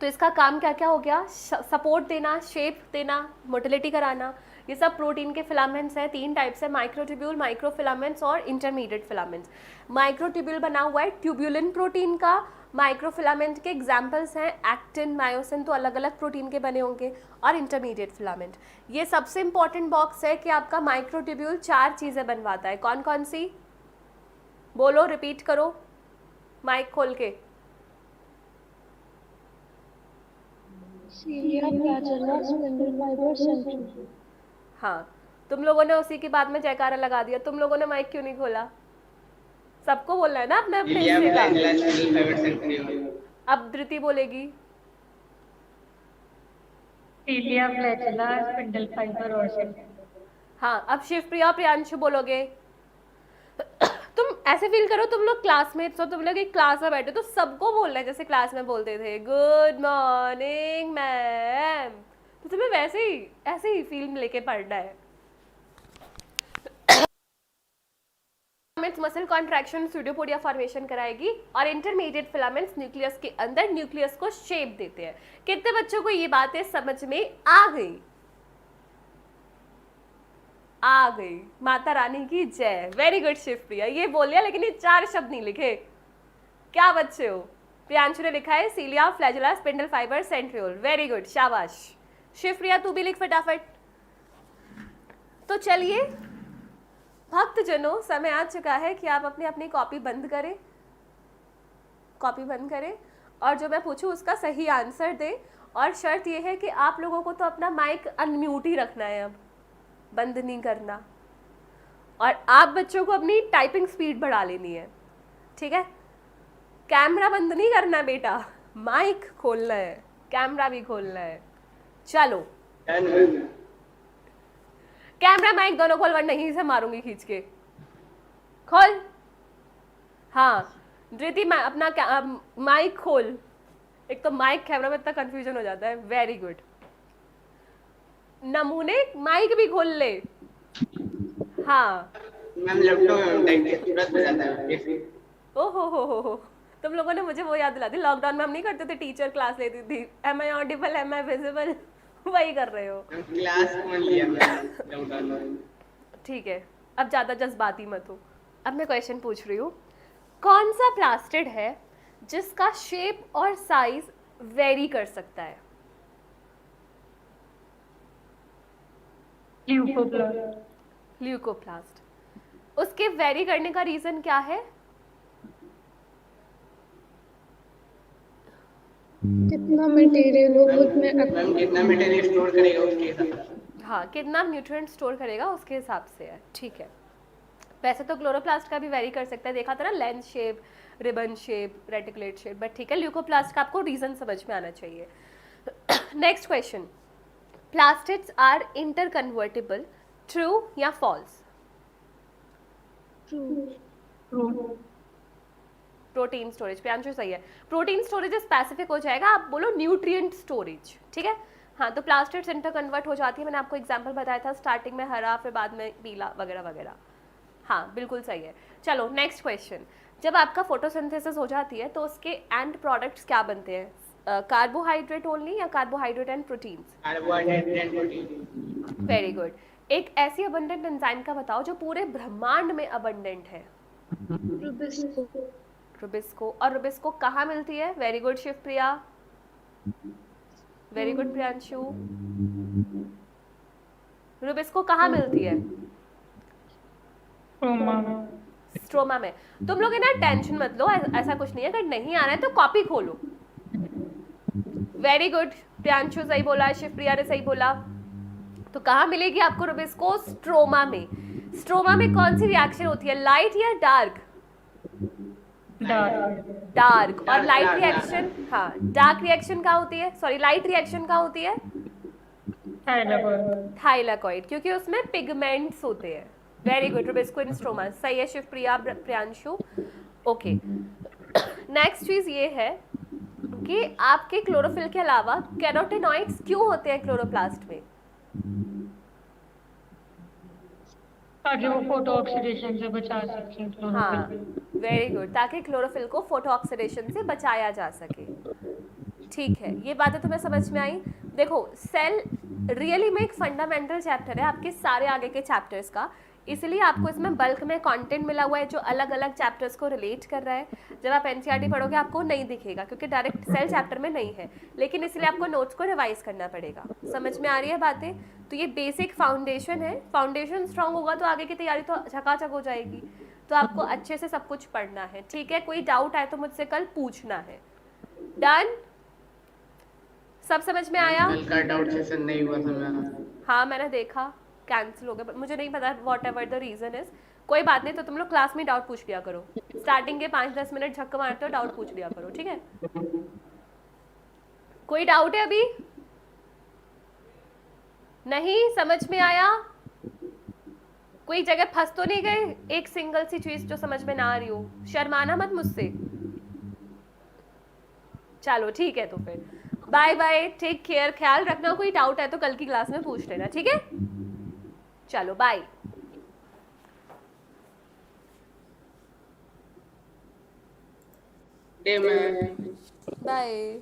तो इसका काम क्या क्या हो गया, सपोर्ट देना, शेप देना, मोटिलिटी कराना, ये सब प्रोटीन के फिलामेंट्स हैं। 3 टाइप्स है, माइक्रोट्यूब्यूल, माइक्रोफिलामेंट्स और इंटरमीडिएट फिलामेंट्स। माइक्रोट्यूब्यूल बना हुआ है ट्यूब्यूलिन प्रोटीन का, माइक्रोफिलामेंट के एग्जाम्पल्स हैं एक्टिन, मायोसिन, तो अलग अलग प्रोटीन के बने होंगे, और इंटरमीडिएट फिलामेंट। ये सबसे इंपॉर्टेंट बॉक्स है कि आपका माइक्रोट्यूब्यूल 4 चीज़ें बनवाता है। कौन कौन सी बोलो, रिपीट करो माइक खोल के। cilia, flagella, spindle fiber, centriole। हाँ, तुम लोगों ने उसी की बात में जयकारा लगा दिया, तुम लोगों ने माइक क्यों नहीं खोला? सबको बोलना है ना अपने अपने इलिया हिस्से का। Flagella spindle fibre centriole. अब धृति बोलेगी। सीलिया, फ्लैचेला, स्पिंडल फाइबर और सेंट्रियोल। हाँ, अब शिवप्रिया और प्रियांशु बोलोगे। तुम ऐसे फील करो तुम लोग क्लासमेट्स हो, तुम लोग एक क्लास में बैठे तो सबको बोलना है जैसे क्लास में बोलते थे, गुड मॉर्निंग मैम, तो तुम्हें वैसे ही ऐसे ही फील लेके पढ़ना है। Filaments muscle contraction, pseudopodia formation कराएगी, और इंटरमीडिएट फिलामेंट्स न्यूक्लियस के अंदर न्यूक्लियस को शेप देते हैं। कितने बच्चों को ये बातें समझ में आ गई? आ गई, माता रानी की जय। वेरी गुड शिवप्रिया, ये बोल लिया लेकिन ये 4 शब्द नहीं लिखे। क्या बच्चे हो? प्रियांशु ने लिखा है cilia, flagella, spindle fibre, centriole. Very good, शाबाश। शिवप्रिया तू भी लिख फटाफट। तो चलिए भक्तजनों, समय आ चुका है कि आप अपनी अपनी कॉपी बंद करें, कॉपी बंद करें, और जो मैं पूछूं उसका सही आंसर दें। और शर्त यह है कि आप लोगों को तो अपना माइक अनम्यूट ही रखना है, अब बंद नहीं करना, और आप बच्चों को अपनी टाइपिंग स्पीड बढ़ा लेनी है, ठीक है। कैमरा बंद नहीं करना बेटा, माइक खोलना है, कैमरा भी खोलना है। चलो, कैमरा माइक दोनों खोल, वरना यहीं से मारूंगी खींच के। खोल। हाँ धृति, अपना माइक खोल। एक तो माइक कैमरा में इतना कंफ्यूजन हो जाता है। Very good. नमूने माइक भी खोल ले। हाँ मैम लैपटॉप तुरंत हो जाता है। ओहो हो, तुम लोगों ने मुझे वो याद दिला दी, लॉकडाउन में हम नहीं करते थे, टीचर क्लास लेती थी, am I audible, am I visible, वही कर रहे हो। क्लास में लिया मैं लॉकडाउन में। ठीक है, अब ज़्यादा जज्बाती मत हो। अब मैं क्वेश्चन पूछ रही हूँ, कौन सा प्लास्टिड है जिसका शेप और साइज वेरी कर सकता है? ल्यूकोप्लास्ट। ल्यूकोप्लास्ट। उसके वेरी करने का रीजन क्या है? कितना मटेरियल वो खुद में मैम कितना मटेरियल स्टोर करेगा उसके हिसाब। हाँ, कितना न्यूट्रिएंट स्टोर करेगा उसके हिसाब से है, ठीक है। वैसे तो क्लोरोप्लास्ट का भी वेरी कर सकता है, देखा था ना, lens shape, ribbon shape, reticulate shape, but ठीक है, ल्यूकोप्लास्ट का आपको रीजन समझ में आना चाहिए। Next question, plastids are interconvertible, true या false? True. Protein storage, Priyanshu सही है। प्रोटीन स्टोरेज स्पेसिफिक हो जाएगा, आप बोलो न्यूट्रिएंट स्टोरेज, ठीक है। हाँ, तो प्लास्टिड्स इंटर कन्वर्ट हो जाती है, मैंने आपको एग्जांपल बताया था, स्टार्टिंग में हरा, फिर बाद में पीला वगैरह वगैरह। हाँ बिल्कुल सही है। चलो नेक्स्ट क्वेश्चन, जब आपका फोटोसिंथेसिस हो जाती है तो उसके एंड प्रोडक्ट्स क्या बनते हैं? कार्बोहाइड्रेट ओनली या carbohydrate and proteins? Carbohydrate and protein. Very good. एक ऐसी अबंडेंट एंजाइम का बताओ जो पूरे ब्रह्मांड में अबंडेंट है। रुबिस्को। रुबिस्को। और रुबिस्को कहाँ मिलती है? Very good Shivpriya, very good Priyanshu. Rubisco कहाँ मिलती है? स्ट्रोमा में। तुम लोग है ना, टेंशन मत लो, ऐसा कुछ नहीं है, अगर नहीं आ रहा है तो कॉपी खोलो। वेरी गुड, प्रियांशु सही बोला, शिवप्रिया ने सही बोला। तो कहाँ मिलेगी आपको रुबिस्को? स्ट्रोमा में। स्ट्रोमा में कौन सी रिएक्शन होती है, लाइट या डार्क? डार्क। और लाइट रिएक्शन, हाँ, डार्क रिएक्शन कहाँ होती है, सॉरी लाइट रिएक्शन कहाँ होती है? थाइलाकॉइड, क्योंकि उसमें पिगमेंट्स होते हैं, वेरी गुड, रुबिस्को स्ट्रोमा सही है। शिवप्रिया, प्रियांशु, ओके। नेक्स्ट चीज ये है कि आपके क्लोरोफिल के अलावा कैरोटेनॉइड्स क्यों होते हैं क्लोरोप्लास्ट में? ताकि वो फोटो ऑक्सीडेशन से बचा सकें हाँ, क्लोरोफिल। वेरी गुड, ताकि क्लोरोफिल को फोटो ऑक्सीडेशन से बचाया जा सके। ठीक है, ये बातें तुम्हें समझ में आई? देखो, सेल रियली में एक फंडामेंटल चैप्टर है आपके सारे आगे के चैप्टर्स का, इसलिए आपको इसमें बल्क में कंटेंट मिला हुआ है जो अलग अलग चैप्टर्स को रिलेट कर रहा है। जब आप एनसीईआरटी पढ़ोगे आपको नहीं दिखेगा क्योंकि डायरेक्ट सेल चैप्टर में नहीं है, लेकिन इसलिए आपको नोट्स को रिवाइज करना पड़ेगा। समझ में आ रही है बातें? तो ये बेसिक फाउंडेशन है, फाउंडेशन स्ट्रांग होगा तो आगे की तैयारी तो झकाझक हो जाएगी। तो आपको अच्छे से सब कुछ पढ़ना है, ठीक है? कोई डाउट आए तो मुझसे कल पूछना है। डन? सब समझ में आया? कल का डाउट सेशन नहीं हुआ था मेरा। हाँ, मैंने देखा कैंसिल हो गया, बट मुझे नहीं पता whatever the reason is. कोई बात नहीं, तो तुम लोग क्लास में डाउट पूछ लिया करो, स्टार्टिंग के 5-10 मिनट झक्का मारते हो, डाउट पूछ लिया करो, ठीक है? कोई डाउट है अभी? नहीं समझ में आया? कोई जगह फंस तो नहीं गए? एक सिंगल सी चीज जो समझ में ना आ रही हो, शर्माना मत मुझसे। चलो ठीक है, तो फिर बाय बाय, टेक केयर, ख्याल रखना। कोई डाउट है तो कल की क्लास में पूछ लेना, ठीक है? चलो बाय। डे में बाय।